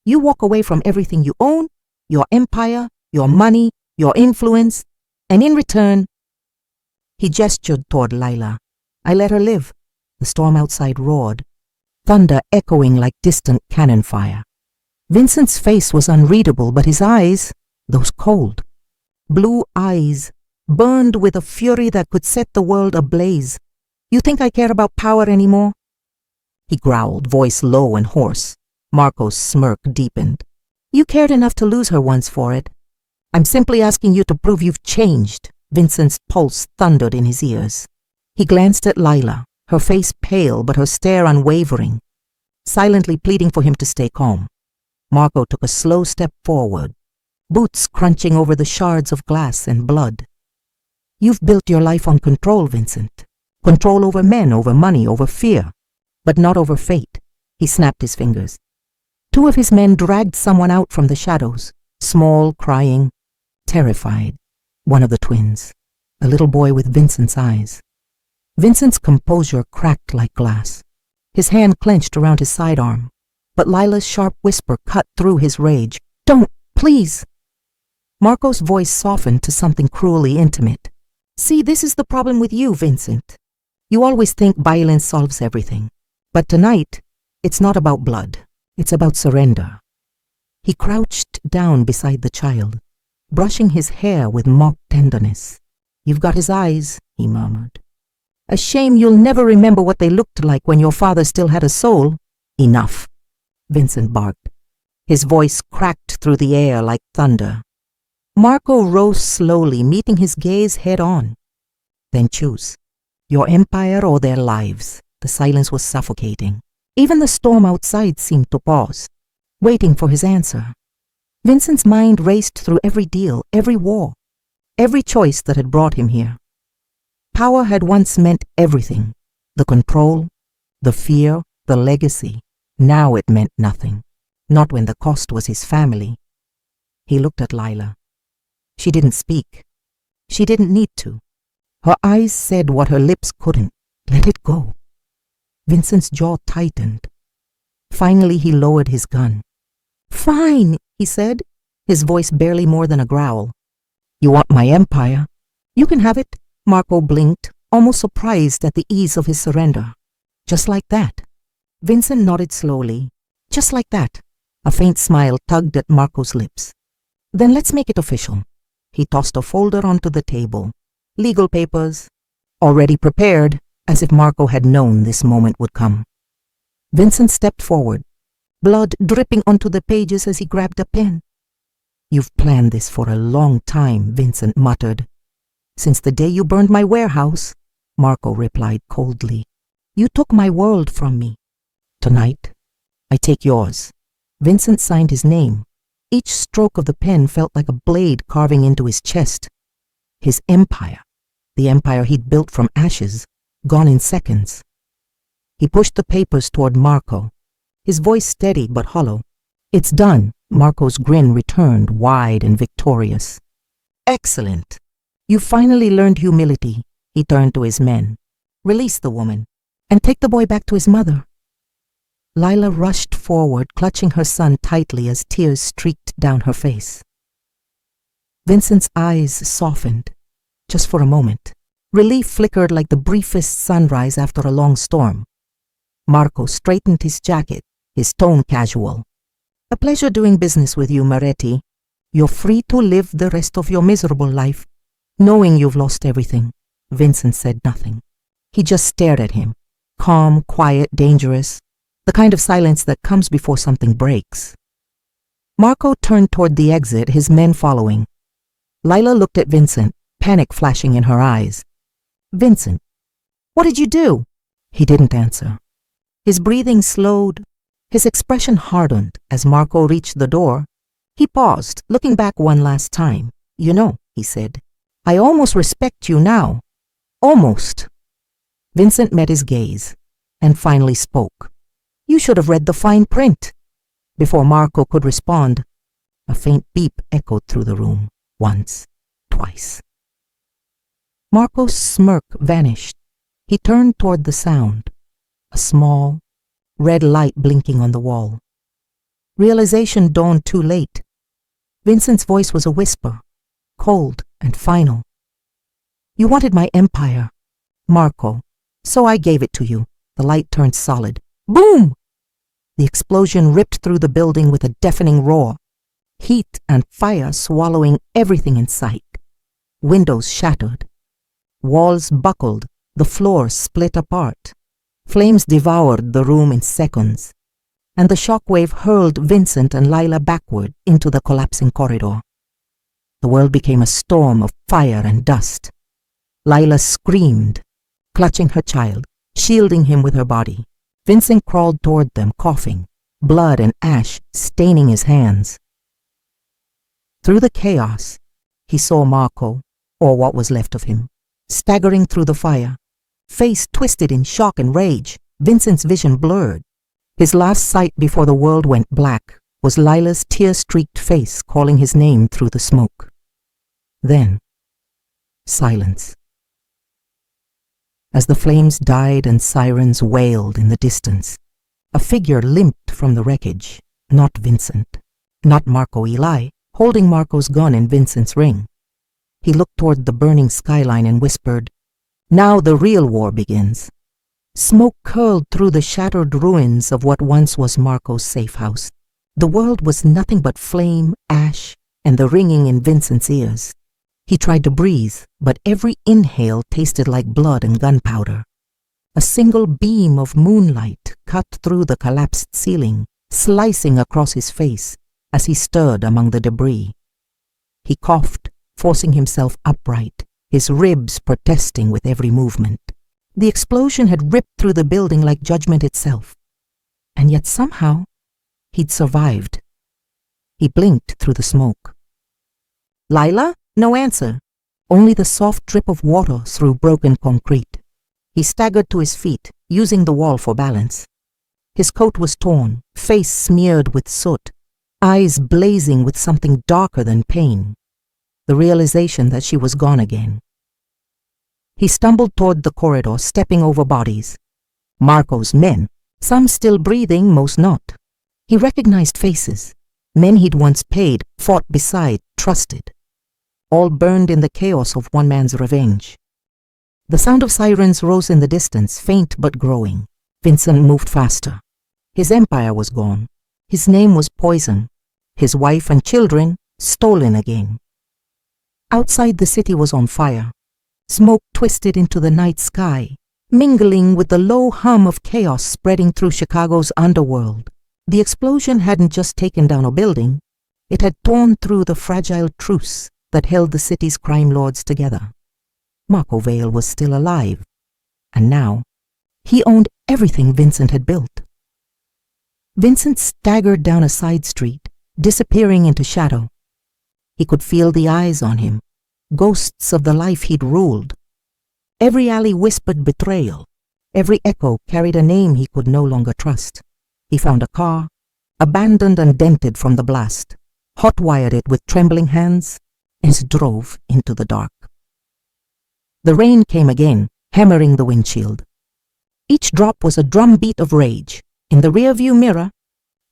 "You walk away from everything you own, your empire, your money, your influence, and in return—" He gestured toward Lila. "I let her live." The storm outside roared, thunder echoing like distant cannon fire. Vincent's face was unreadable, but his eyes, those cold, blue eyes, burned with a fury that could set the world ablaze. "You think I care about power anymore?" He growled, voice low and hoarse. Marco's smirk deepened. "You cared enough to lose her once for it. I'm simply asking you to prove you've changed." Vincent's pulse thundered in his ears. He glanced at Lila, her face pale but her stare unwavering, silently pleading for him to stay calm. Marco took a slow step forward, boots crunching over the shards of glass and blood. "You've built your life on control, Vincent. Control over men, over money, over fear, but not over fate." He snapped his fingers. 2 of his men dragged someone out from the shadows, small, crying, terrified. One of the twins, a little boy with Vincent's eyes. Vincent's composure cracked like glass. His hand clenched around his sidearm, but Lila's sharp whisper cut through his rage. "Don't, please." Marco's voice softened to something cruelly intimate. "See, this is the problem with you, Vincent. You always think violence solves everything. But tonight, it's not about blood. It's about surrender." He crouched down beside the child, brushing his hair with mock tenderness. "You've got his eyes," he murmured. "A shame you'll never remember what they looked like when your father still had a soul." "Enough," Vincent barked. His voice cracked through the air like thunder. Marco rose slowly, meeting his gaze head-on. "Then choose. Your empire or their lives." The silence was suffocating. Even the storm outside seemed to pause, waiting for his answer. Vincent's mind raced through every deal, every war, every choice that had brought him here. Power had once meant everything, the control, the fear, the legacy. Now it meant nothing, not when the cost was his family. He looked at Lila. She didn't speak. She didn't need to. Her eyes said what her lips couldn't. Let it go. Vincent's jaw tightened. Finally, he lowered his gun. "Fine," he said, his voice barely more than a growl. "You want my empire? You can have it." Marco blinked, almost surprised at the ease of his surrender. "Just like that?" Vincent nodded slowly. "Just like that." A faint smile tugged at Marco's lips. "Then let's make it official." He tossed a folder onto the table. Legal papers, already prepared, as if Marco had known this moment would come. Vincent stepped forward, blood dripping onto the pages as he grabbed a pen. "You've planned this for a long time," Vincent muttered. "Since the day you burned my warehouse," Marco replied coldly. "You took my world from me. Tonight, I take yours." Vincent signed his name. Each stroke of the pen felt like a blade carving into his chest. His empire, the empire he'd built from ashes, gone in seconds. He pushed the papers toward Marco, his voice steady but hollow. "It's done." Marco's grin returned, wide and victorious. "Excellent. You finally learned humility." He turned to his men. "Release the woman, and take the boy back to his mother." Lila rushed forward, clutching her son tightly as tears streaked down her face. Vincent's eyes softened, just for a moment. Relief flickered like the briefest sunrise after a long storm. Marco straightened his jacket, his tone casual. "A pleasure doing business with you, Moretti. You're free to live the rest of your miserable life, knowing you've lost everything." Vincent said nothing. He just stared at him, calm, quiet, dangerous, the kind of silence that comes before something breaks. Marco turned toward the exit, his men following. Lila looked at Vincent, panic flashing in her eyes. "Vincent, what did you do?" He didn't answer. His breathing slowed, his expression hardened as Marco reached the door. He paused, looking back one last time. "You know," he said, "I almost respect you now. Almost." Vincent met his gaze and finally spoke. "You should have read the fine print." Before Marco could respond, a faint beep echoed through the room. Once, twice. Marco's smirk vanished. He turned toward the sound, a small, red light blinking on the wall. Realization dawned too late. Vincent's voice was a whisper, cold and final. "You wanted my empire, Marco, so I gave it to you." The light turned solid. Boom! The explosion ripped through the building with a deafening roar, heat and fire swallowing everything in sight. Windows shattered. Walls buckled, the floor split apart. Flames devoured the room in seconds, and the shockwave hurled Vincent and Lila backward into the collapsing corridor. The world became a storm of fire and dust. Lila screamed, clutching her child, shielding him with her body. Vincent crawled toward them, coughing, blood and ash staining his hands. Through the chaos, he saw Marco, or what was left of him, staggering through the fire, face twisted in shock and rage. Vincent's vision blurred. His last sight before the world went black was Lila's tear-streaked face calling his name through the smoke. Then, silence. As the flames died and sirens wailed in the distance, a figure limped from the wreckage. Not Vincent, not Marco Eli, holding Marco's gun and Vincent's ring. He looked toward the burning skyline and whispered, "Now the real war begins." Smoke curled through the shattered ruins of what once was Marco's safe house. The world was nothing but flame, ash, and the ringing in Vincent's ears. He tried to breathe, but every inhale tasted like blood and gunpowder. A single beam of moonlight cut through the collapsed ceiling, slicing across his face as he stirred among the debris. He coughed, forcing himself upright, his ribs protesting with every movement. The explosion had ripped through the building like judgment itself. And yet somehow, he'd survived. He blinked through the smoke. "Lila?" No answer, only the soft drip of water through broken concrete. He staggered to his feet, using the wall for balance. His coat was torn, face smeared with soot, eyes blazing with something darker than pain. The realization that she was gone again. He stumbled toward the corridor, stepping over bodies. Marco's men, some still breathing, most not. He recognized faces, men he'd once paid, fought beside, trusted. All burned in the chaos of one man's revenge. The sound of sirens rose in the distance, faint but growing. Vincent moved faster. His empire was gone. His name was poison. His wife and children stolen again. Outside the city was on fire. Smoke twisted into the night sky, mingling with the low hum of chaos spreading through Chicago's underworld. The explosion hadn't just taken down a building. It had torn through the fragile truce that held the city's crime lords together. Marco Vale was still alive, and now he owned everything Vincent had built. Vincent staggered down a side street, disappearing into shadow. He could feel the eyes on him, ghosts of the life he'd ruled. Every alley whispered betrayal. Every echo carried a name he could no longer trust. He found a car, abandoned and dented from the blast, hot-wired it with trembling hands, and drove into the dark. The rain came again, hammering the windshield. Each drop was a drumbeat of rage. In the rearview mirror,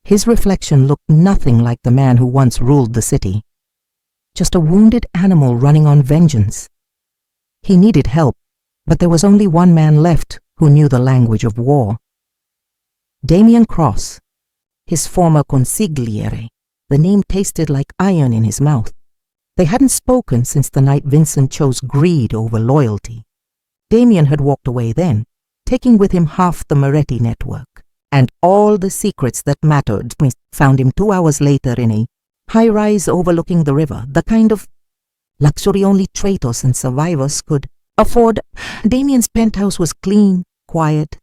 his reflection looked nothing like the man who once ruled the city. Just a wounded animal running on vengeance. He needed help, But there was only one man left who knew the language of war. Damien Cross, his former consigliere. The name tasted like iron in his mouth. They hadn't spoken since the night Vincent chose greed over loyalty. Damien had walked away then, taking with him half the Moretti network, and all the secrets that mattered. Found him 2 hours later in a high-rise overlooking the river, the kind of luxury only traitors and survivors could afford. Damien's penthouse was clean, quiet,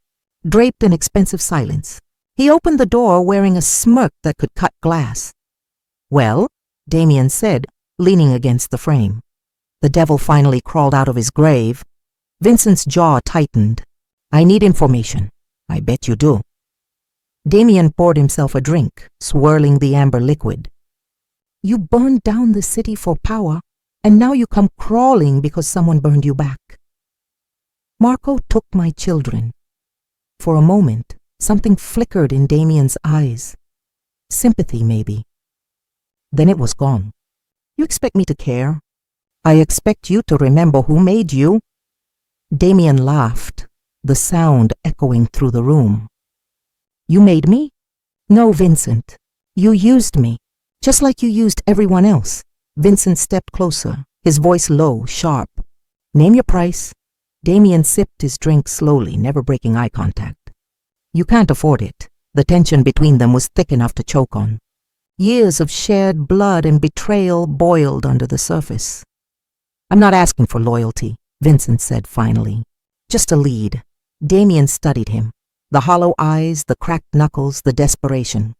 draped in expensive silence. He opened the door wearing a smirk that could cut glass. "Well," Damien said, leaning against the frame. The devil finally crawled out of his grave. Vincent's jaw tightened. "I need information." "I bet you do." Damien poured himself a drink, swirling the amber liquid. "You burned down the city for power, and now you come crawling because someone burned you back." "Marco took my children." For a moment, something flickered in Damien's eyes. Sympathy, maybe. Then it was gone. "You expect me to care?" "I expect you to remember who made you." Damien laughed, the sound echoing through the room. "You made me?" "No, Vincent. You used me, just like you used everyone else." Vincent stepped closer, his voice low, sharp. "Name your price." Damien sipped his drink slowly, never breaking eye contact. "You can't afford it." The tension between them was thick enough to choke on. Years of shared blood and betrayal boiled under the surface. "I'm not asking for loyalty," Vincent said finally. "Just a lead." Damien studied him. The hollow eyes, the cracked knuckles, the desperation.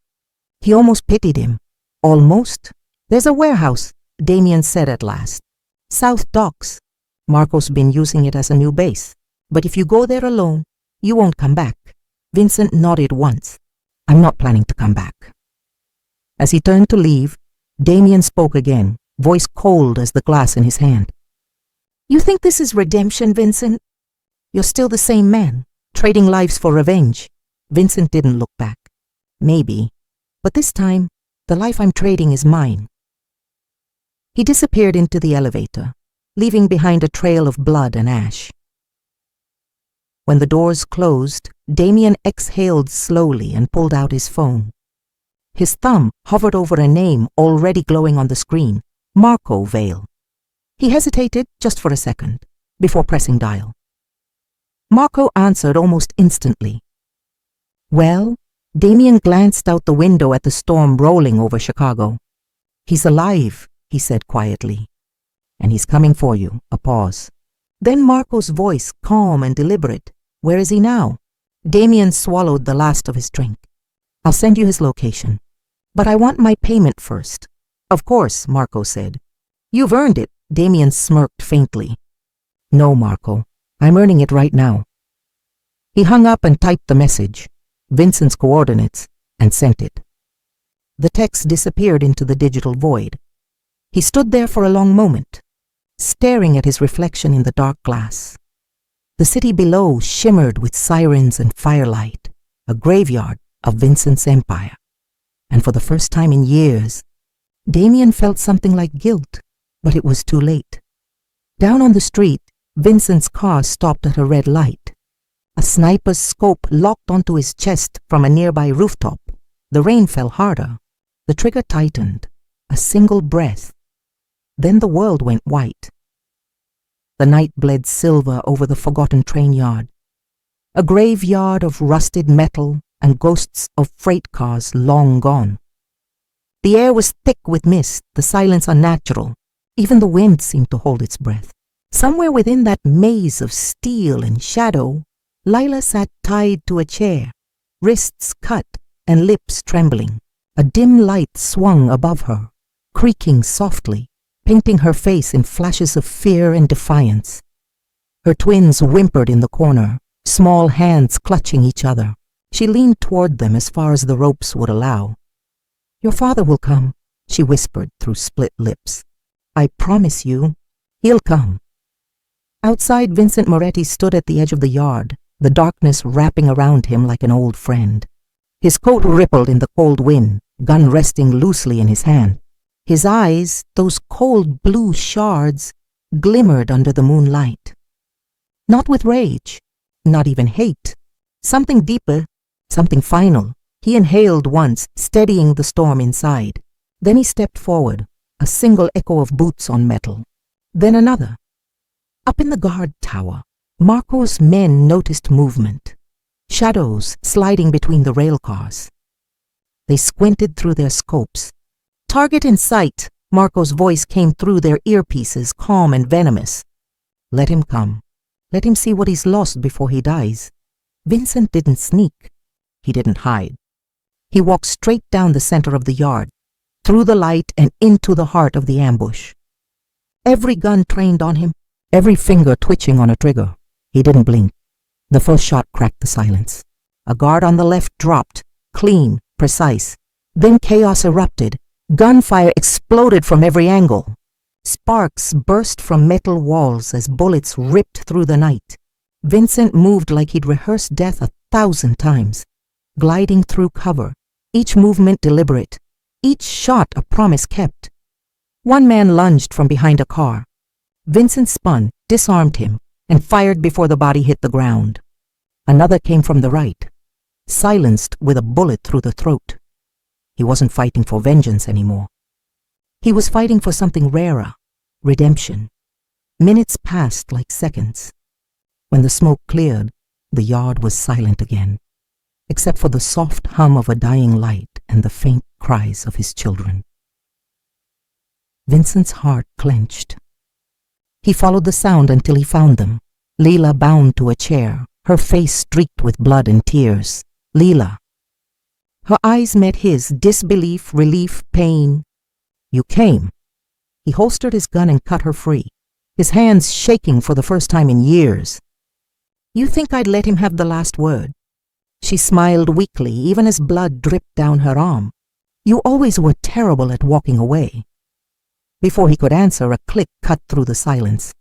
He almost pitied him. "Almost?" "There's a warehouse," Damien said at last. "South Docks. Marco's been using it as a new base. But if you go there alone, you won't come back." Vincent nodded once. "I'm not planning to come back." As he turned to leave, Damien spoke again, voice cold as the glass in his hand. "You think this is redemption, Vincent? You're still the same man, trading lives for revenge." Vincent didn't look back. "Maybe, but this time, the life I'm trading is mine." He disappeared into the elevator, leaving behind a trail of blood and ash. When the doors closed, Damien exhaled slowly and pulled out his phone. His thumb hovered over a name already glowing on the screen, Marco Vale. He hesitated just for a second, before pressing dial. Marco answered almost instantly. "Well?" Damien glanced out the window at the storm rolling over Chicago. "He's alive," he said quietly. "And he's coming for you." A pause. Then Marco's voice, calm and deliberate. "Where is he now?" Damien swallowed the last of his drink. "I'll send you his location. But I want my payment first." "Of course," Marco said. "You've earned it." Damien smirked faintly. "No, Marco. I'm earning it right now." He hung up and typed the message, Vincent's coordinates, and sent it. The text disappeared into the digital void. He stood there for a long moment, staring at his reflection in the dark glass. The city below shimmered with sirens and firelight, a graveyard of Vincent's empire. And for the first time in years, Damien felt something like guilt, but it was too late. Down on the street, Vincent's car stopped at a red light. A sniper's scope locked onto his chest from a nearby rooftop. The rain fell harder. The trigger tightened. A single breath. Then the world went white. The night bled silver over the forgotten train yard. A graveyard of rusted metal and ghosts of freight cars long gone. The air was thick with mist, the silence unnatural. Even the wind seemed to hold its breath. Somewhere within that maze of steel and shadow, Lila sat tied to a chair, wrists cut and lips trembling. A dim light swung above her, creaking softly, painting her face in flashes of fear and defiance. Her twins whimpered in the corner, small hands clutching each other. She leaned toward them as far as the ropes would allow. "Your father will come," she whispered through split lips. "I promise you, he'll come." Outside, Vincent Moretti stood at the edge of the yard, the darkness wrapping around him like an old friend. His coat rippled in the cold wind, gun resting loosely in his hand. His eyes, those cold blue shards, glimmered under the moonlight. Not with rage, not even hate. Something deeper, something final. He inhaled once, steadying the storm inside. Then he stepped forward, a single echo of boots on metal. Then another. Up in the guard tower, Marco's men noticed movement. Shadows sliding between the rail cars. They squinted through their scopes. Target in sight, Marco's voice came through their earpieces, calm and venomous. Let him come. Let him see what he's lost before he dies. Vincent didn't sneak. He didn't hide. He walked straight down the center of the yard, through the light and into the heart of the ambush. Every gun trained on him, every finger twitching on a trigger. He didn't blink. The first shot cracked the silence. A guard on the left dropped, clean, precise. Then chaos erupted. Gunfire exploded from every angle. Sparks burst from metal walls as bullets ripped through the night. Vincent moved like he'd rehearsed death 1,000 times, gliding through cover, each movement deliberate, each shot a promise kept. One man lunged from behind a car. Vincent spun, disarmed him, and fired before the body hit the ground. Another came from the right, silenced with a bullet through the throat. He wasn't fighting for vengeance anymore. He was fighting for something rarer, redemption. Minutes passed like seconds. When the smoke cleared, the yard was silent again, except for the soft hum of a dying light and the faint cries of his children. Vincent's heart clenched. He followed the sound until he found them. Leela bound to a chair, her face streaked with blood and tears. Leela. Her eyes met his, disbelief, relief, pain. You came. He holstered his gun and cut her free, his hands shaking for the first time in years. You think I'd let him have the last word? She smiled weakly, even as blood dripped down her arm. You always were terrible at walking away. Before he could answer, a click cut through the silence.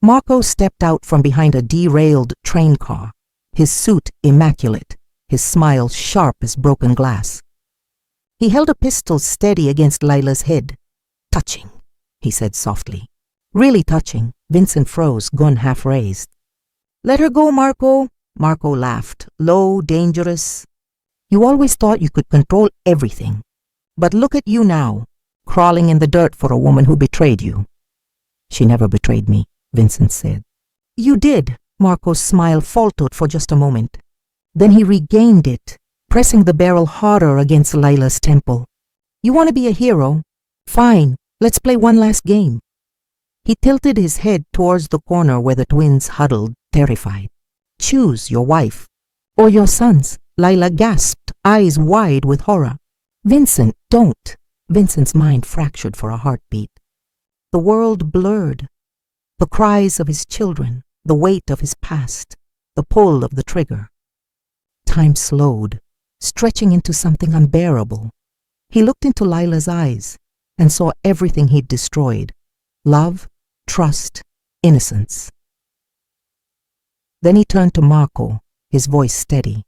Marco stepped out from behind a derailed train car, his suit immaculate, his smile sharp as broken glass. He held a pistol steady against Lila's head. Touching, he said softly. Really touching. Vincent froze, gun half raised. Let her go, Marco. Marco laughed, low, dangerous. You always thought you could control everything. But look at you now, crawling in the dirt for a woman who betrayed you. She never betrayed me, Vincent said. You did. Marco's smile faltered for just a moment. Then he regained it, pressing the barrel harder against Lila's temple. You want to be a hero? Fine, let's play one last game. He tilted his head towards the corner where the twins huddled, terrified. Choose your wife. Or your sons. Lila gasped, eyes wide with horror. Vincent, don't. Vincent's mind fractured for a heartbeat. The world blurred. The cries of his children, the weight of his past, the pull of the trigger. Time slowed, stretching into something unbearable. He looked into Lila's eyes and saw everything he'd destroyed. Love, trust, innocence. Then he turned to Marco, his voice steady.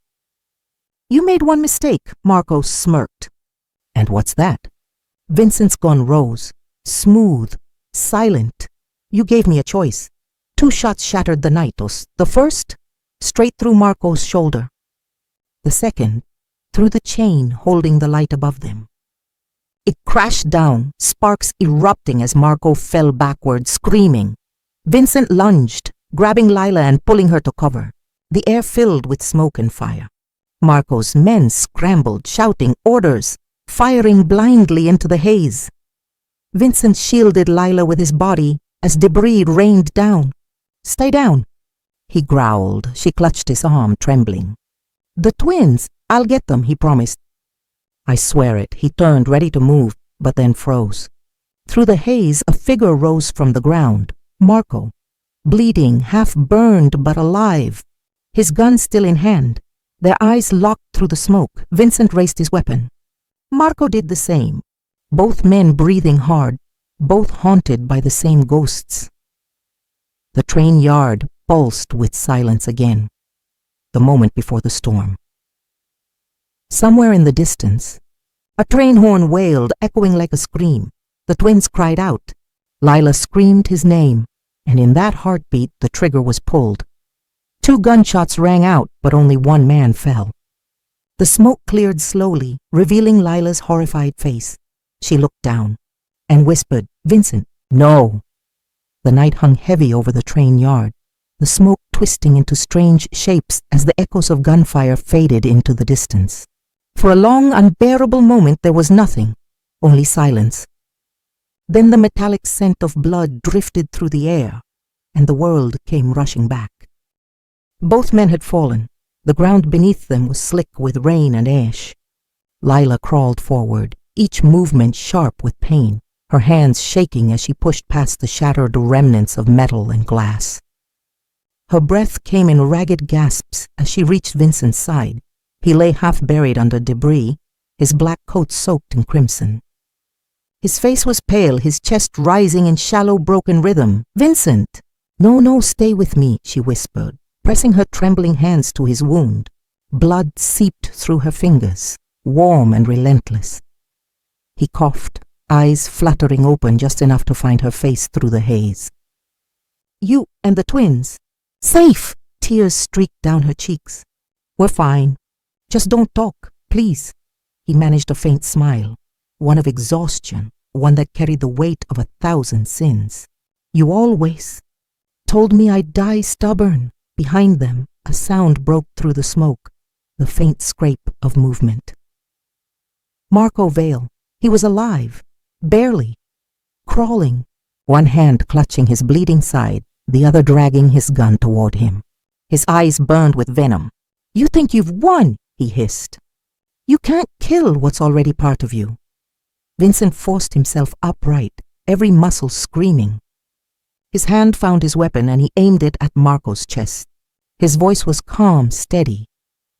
You made one mistake, Marco smirked. And what's that? Vincent's gun rose, smooth, silent. You gave me a choice. 2 shots shattered the nightos. The first, straight through Marco's shoulder. The second, through the chain holding the light above them. It crashed down, sparks erupting as Marco fell backward, screaming. Vincent lunged, grabbing Lila and pulling her to cover. The air filled with smoke and fire. Marco's men scrambled, shouting orders, firing blindly into the haze. Vincent shielded Lila with his body as debris rained down. Stay down, he growled. She clutched his arm, trembling. The twins, I'll get them, he promised. I swear it. He turned, ready to move, but then froze. Through the haze, a figure rose from the ground. Marco, bleeding, half burned but alive, his gun still in hand. Their eyes locked through the smoke. Vincent raised his weapon. Marco did the same, both men breathing hard, both haunted by the same ghosts. The train yard pulsed with silence again, the moment before the storm. Somewhere in the distance, a train horn wailed, echoing like a scream. The twins cried out. Lila screamed his name, and in that heartbeat the trigger was pulled. 2 gunshots rang out, but only 1 man fell. The smoke cleared slowly, revealing Lila's horrified face. She looked down and whispered, "Vincent, no!" The night hung heavy over the train yard, the smoke twisting into strange shapes as the echoes of gunfire faded into the distance. For a long, unbearable moment there was nothing, only silence. Then the metallic scent of blood drifted through the air, and the world came rushing back. Both men had fallen. The ground beneath them was slick with rain and ash. Lila crawled forward, each movement sharp with pain, her hands shaking as she pushed past the shattered remnants of metal and glass. Her breath came in ragged gasps as she reached Vincent's side. He lay half buried under debris, his black coat soaked in crimson. His face was pale, his chest rising in shallow, broken rhythm. "Vincent!" "No, no, stay with me," she whispered, pressing her trembling hands to his wound. Blood seeped through her fingers, warm and relentless. He coughed, eyes fluttering open just enough to find her face through the haze. "You and the twins? Safe!" Tears streaked down her cheeks. "We're fine. Just don't talk, please." He managed a faint smile, one of exhaustion, one that carried the weight of 1,000 sins. "You always told me I'd die stubborn." Behind them, a sound broke through the smoke, the faint scrape of movement. Marco Vale. He was alive, barely, crawling, one hand clutching his bleeding side, the other dragging his gun toward him. His eyes burned with venom. "You think you've won," he hissed. "You can't kill what's already part of you." Vincent forced himself upright, every muscle screaming. His hand found his weapon and he aimed it at Marco's chest. His voice was calm, steady,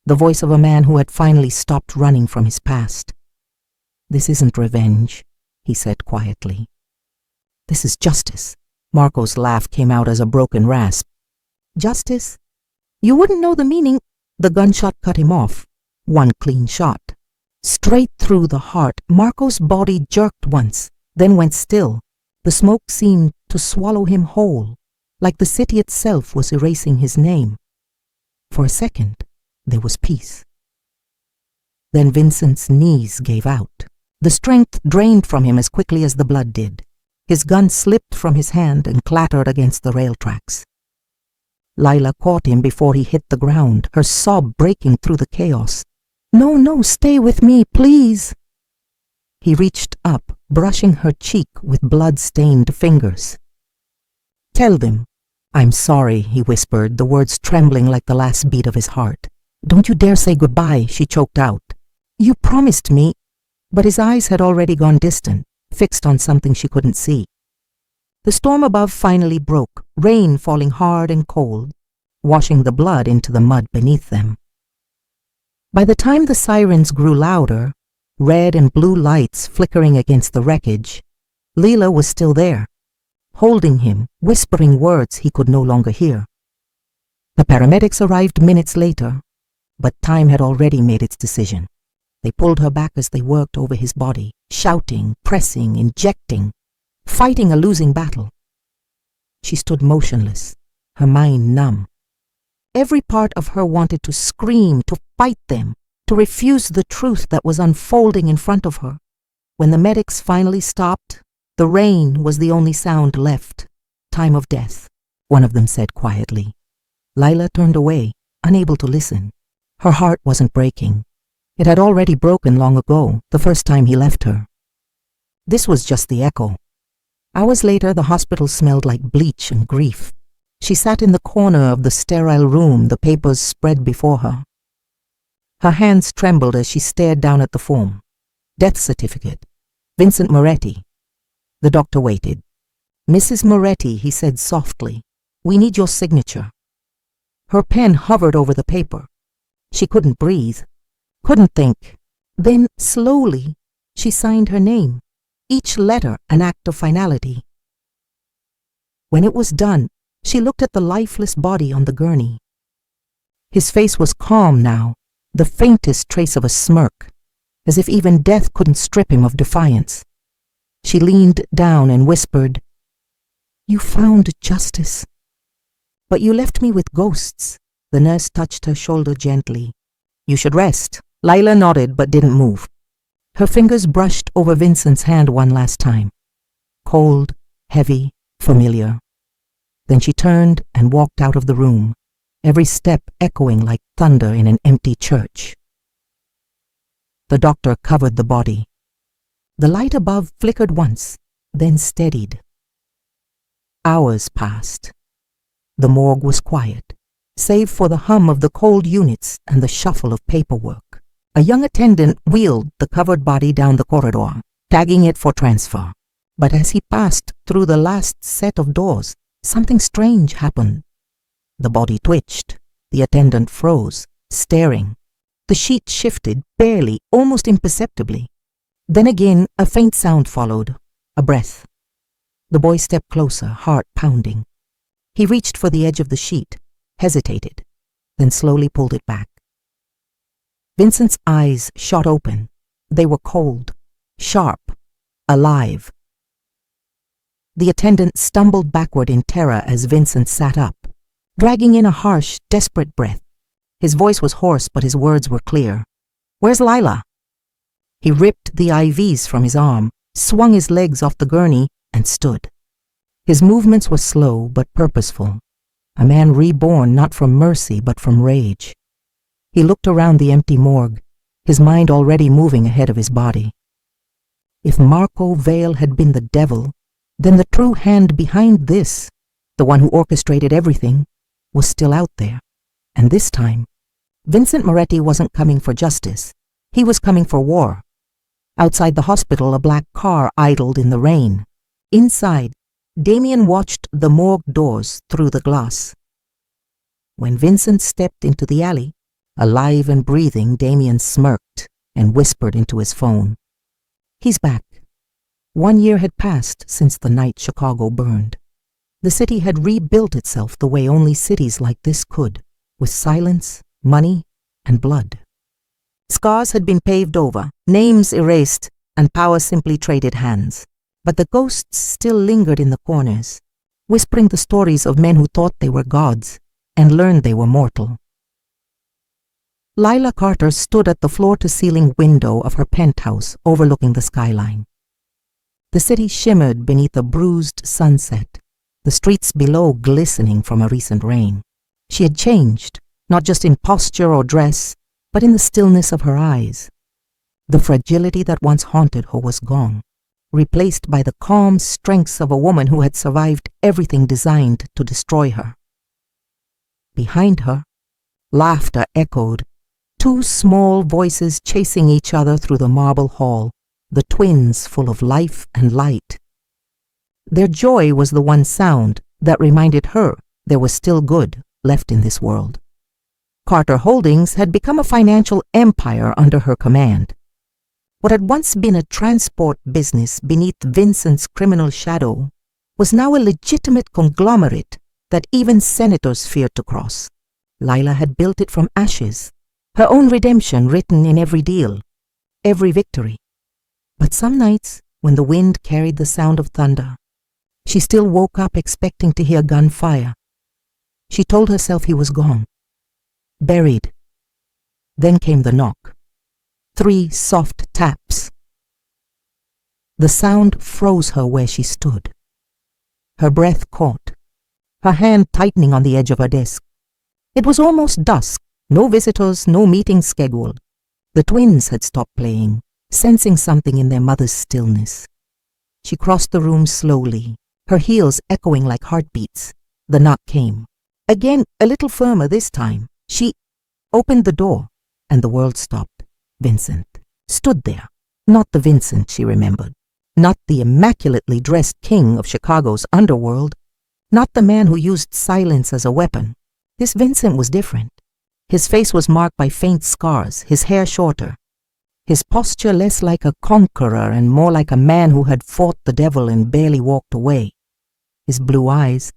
the voice of a man who had finally stopped running from his past. "This isn't revenge," he said quietly. "This is justice." Marco's laugh came out as a broken rasp. "Justice? You wouldn't know the meaning." The gunshot cut him off. One clean shot. Straight through the heart. Marco's body jerked once, then went still. The smoke seemed to swallow him whole, like the city itself was erasing his name. For a second, there was peace. Then Vincent's knees gave out. The strength drained from him as quickly as the blood did. His gun slipped from his hand and clattered against the rail tracks. Lila caught him before he hit the ground, her sob breaking through the chaos. "No, no, stay with me, please." He reached up, brushing her cheek with blood-stained fingers. "Tell them I'm sorry," he whispered, the words trembling like the last beat of his heart. "Don't you dare say goodbye," she choked out. "You promised me." But his eyes had already gone distant, fixed on something she couldn't see. The storm above finally broke, rain falling hard and cold, washing the blood into the mud beneath them. By the time the sirens grew louder, red and blue lights flickering against the wreckage, Lila was still there, holding him, whispering words he could no longer hear. The paramedics arrived minutes later, but time had already made its decision. They pulled her back as they worked over his body, shouting, pressing, injecting, fighting a losing battle. She stood motionless, her mind numb. Every part of her wanted to scream, to fight them, to refuse the truth that was unfolding in front of her. When the medics finally stopped, the rain was the only sound left. "Time of death," one of them said quietly. Lila turned away, unable to listen. Her heart wasn't breaking. It had already broken long ago, the first time he left her. This was just the echo. Hours later, the hospital smelled like bleach and grief. She sat in the corner of the sterile room, the papers spread before her. Her hands trembled as she stared down at the form. Death certificate. Vincent Moretti. The doctor waited. "Mrs. Moretti," he said softly, "we need your signature." Her pen hovered over the paper. She couldn't breathe, couldn't think. Then, slowly, she signed her name, each letter an act of finality. When it was done, she looked at the lifeless body on the gurney. His face was calm now, the faintest trace of a smirk, as if even death couldn't strip him of defiance. She leaned down and whispered, You found justice. But you left me with ghosts. The nurse touched her shoulder gently. You should rest. Lila nodded but didn't move. Her fingers brushed over Vincent's hand one last time. Cold, heavy, familiar. Then she turned and walked out of the room, every step echoing like thunder in an empty church. The doctor covered the body. The light above flickered once, then steadied. Hours passed. The morgue was quiet, save for the hum of the cold units and the shuffle of paperwork. A young attendant wheeled the covered body down the corridor, tagging it for transfer. But as he passed through the last set of doors, something strange happened. The body twitched. The attendant froze, staring. The sheet shifted, barely, almost imperceptibly. Then again, a faint sound followed, a breath. The boy stepped closer, heart pounding. He reached for the edge of the sheet, hesitated, then slowly pulled it back. Vincent's eyes shot open. They were cold, sharp, alive. The attendant stumbled backward in terror as Vincent sat up, dragging in a harsh, desperate breath. His voice was hoarse, but his words were clear. "Where's Lila?" He ripped the IVs from his arm, swung his legs off the gurney, and stood. His movements were slow but purposeful. A man reborn not from mercy but from rage. He looked around the empty morgue, his mind already moving ahead of his body. If Marco Vale had been the devil, then the true hand behind this, the one who orchestrated everything, was still out there. And this time, Vincent Moretti wasn't coming for justice. He was coming for war. Outside the hospital, a black car idled in the rain. Inside, Damien watched the morgue doors through the glass. When Vincent stepped into the alley, alive and breathing, Damien smirked and whispered into his phone. He's back. 1 year had passed since the night Chicago burned. The city had rebuilt itself the way only cities like this could, with silence, money, and blood. Scars had been paved over, names erased, and power simply traded hands. But the ghosts still lingered in the corners, whispering the stories of men who thought they were gods and learned they were mortal. Lila Carter stood at the floor-to-ceiling window of her penthouse overlooking the skyline. The city shimmered beneath a bruised sunset, the streets below glistening from a recent rain. She had changed, not just in posture or dress, but in the stillness of her eyes. The fragility that once haunted her was gone, replaced by the calm strength of a woman who had survived everything designed to destroy her. Behind her, laughter echoed, two small voices chasing each other through the marble hall, the twins full of life and light. Their joy was the one sound that reminded her there was still good left in this world. Carter Holdings had become a financial empire under her command. What had once been a transport business beneath Vincent's criminal shadow was now a legitimate conglomerate that even senators feared to cross. Lila had built it from ashes, her own redemption written in every deal, every victory. But some nights, when the wind carried the sound of thunder, she still woke up expecting to hear gunfire. She told herself he was gone, buried. Then came the knock. 3 soft taps. The sound froze her where she stood. Her breath caught, her hand tightening on the edge of her desk. It was almost dusk, no visitors, no meetings scheduled. The twins had stopped playing, sensing something in their mother's stillness. She crossed the room slowly, her heels echoing like heartbeats. The knock came. Again, a little firmer this time. She opened the door, and the world stopped. Vincent stood there. Not the Vincent she remembered. Not the immaculately dressed king of Chicago's underworld. Not the man who used silence as a weapon. This Vincent was different. His face was marked by faint scars, his hair shorter. His posture less like a conqueror and more like a man who had fought the devil and barely walked away. His blue eyes,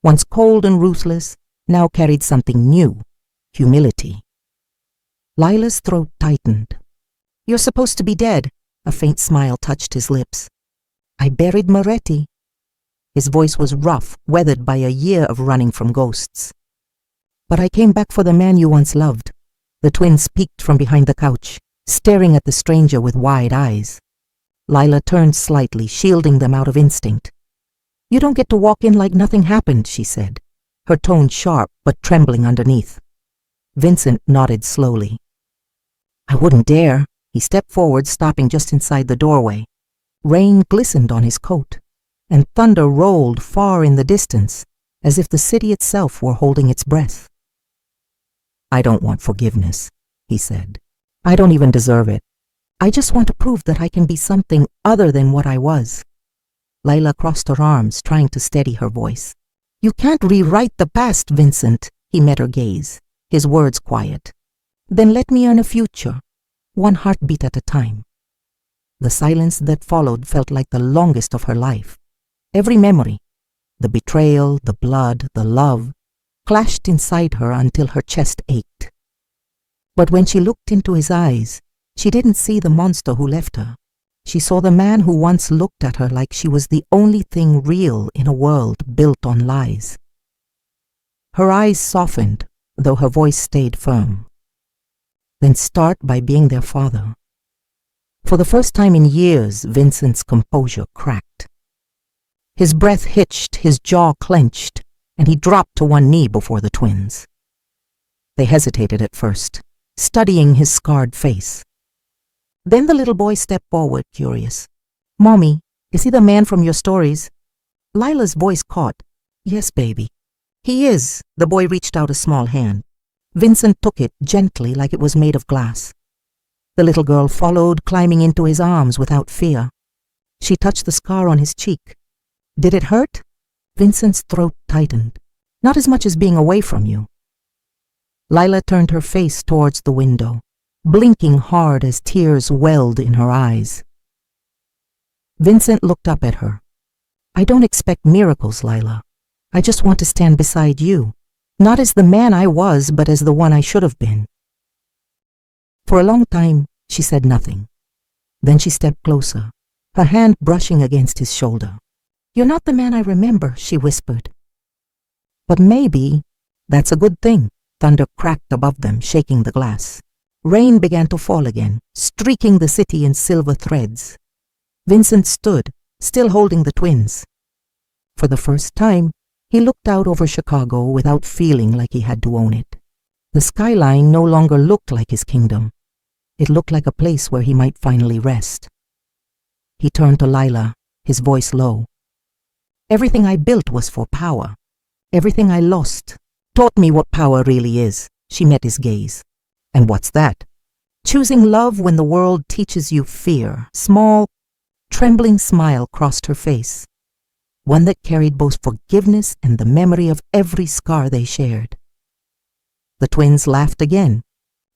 once cold and ruthless, now carried something new, humility. Lila's throat tightened. "You're supposed to be dead." A faint smile touched his lips. "I buried Moretti." His voice was rough, weathered by a year of running from ghosts. "But I came back for the man you once loved." The twins peeked from behind the couch, staring at the stranger with wide eyes. Lila turned slightly, shielding them out of instinct. "You don't get to walk in like nothing happened," she said, her tone sharp but trembling underneath. Vincent nodded slowly. "I wouldn't dare." He stepped forward, stopping just inside the doorway. Rain glistened on his coat, and thunder rolled far in the distance, as if the city itself were holding its breath. "I don't want forgiveness," he said. "I don't even deserve it. I just want to prove that I can be something other than what I was." Lila crossed her arms, trying to steady her voice. "You can't rewrite the past, Vincent." He met her gaze, his words quiet. "Then let me earn a future, one heartbeat at a time." The silence that followed felt like the longest of her life. Every memory, the betrayal, the blood, the love, clashed inside her until her chest ached. But when she looked into his eyes, she didn't see the monster who left her. She saw the man who once looked at her like she was the only thing real in a world built on lies. Her eyes softened, though her voice stayed firm. "Then start by being their father." For the first time in years, Vincent's composure cracked. His breath hitched, his jaw clenched, and he dropped to one knee before the twins. They hesitated at first, studying his scarred face. Then the little boy stepped forward, curious. "Mommy, is he the man from your stories?" Lila's voice caught. "Yes, baby." "He is." The boy reached out a small hand. Vincent took it gently, like it was made of glass. The little girl followed, climbing into his arms without fear. She touched the scar on his cheek. "Did it hurt?" Vincent's throat tightened. "Not as much as being away from you." Lila turned her face towards the window, blinking hard as tears welled in her eyes. Vincent looked up at her. "I don't expect miracles, Lila. I just want to stand beside you, not as the man I was, but as the one I should have been." For a long time, she said nothing. Then she stepped closer, her hand brushing against his shoulder. "You're not the man I remember," she whispered. "But maybe that's a good thing." Thunder cracked above them, shaking the glass. Rain began to fall again, streaking the city in silver threads. Vincent stood, still holding the twins. For the first time, he looked out over Chicago without feeling like he had to own it. The skyline no longer looked like his kingdom. It looked like a place where he might finally rest. He turned to Lila, his voice low. "Everything I built was for power. Everything I lost taught me what power really is." She met his gaze. "And what's that?" "Choosing love when the world teaches you fear." Small, trembling smile crossed her face, one that carried both forgiveness and the memory of every scar they shared. The twins laughed again,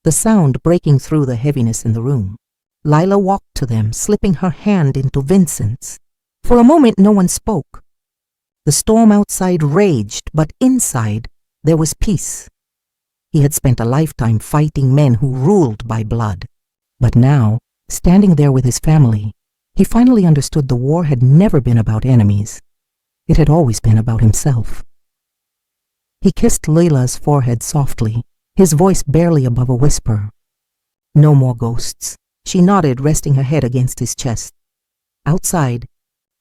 the sound breaking through the heaviness in the room. Lila walked to them, slipping her hand into Vincent's. For a moment no one spoke. The storm outside raged, but inside there was peace. He had spent a lifetime fighting men who ruled by blood. But now, standing there with his family, he finally understood the war had never been about enemies. It had always been about himself. He kissed Lila's forehead softly, his voice barely above a whisper. "No more ghosts." She nodded, resting her head against his chest. Outside,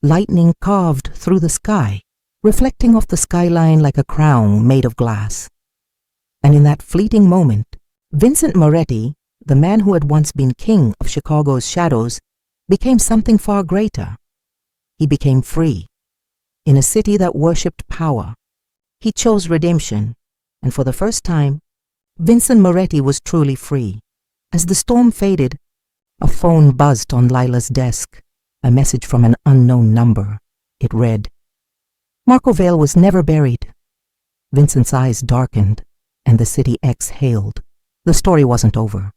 lightning carved through the sky, reflecting off the skyline like a crown made of glass. And in that fleeting moment, Vincent Moretti, the man who had once been king of Chicago's shadows, became something far greater. He became free. In a city that worshipped power, he chose redemption, and for the first time, Vincent Moretti was truly free. As the storm faded, a phone buzzed on Lila's desk, a message from an unknown number. It read, "Marco Vale was never buried." Vincent's eyes darkened, and the city exhaled. The story wasn't over.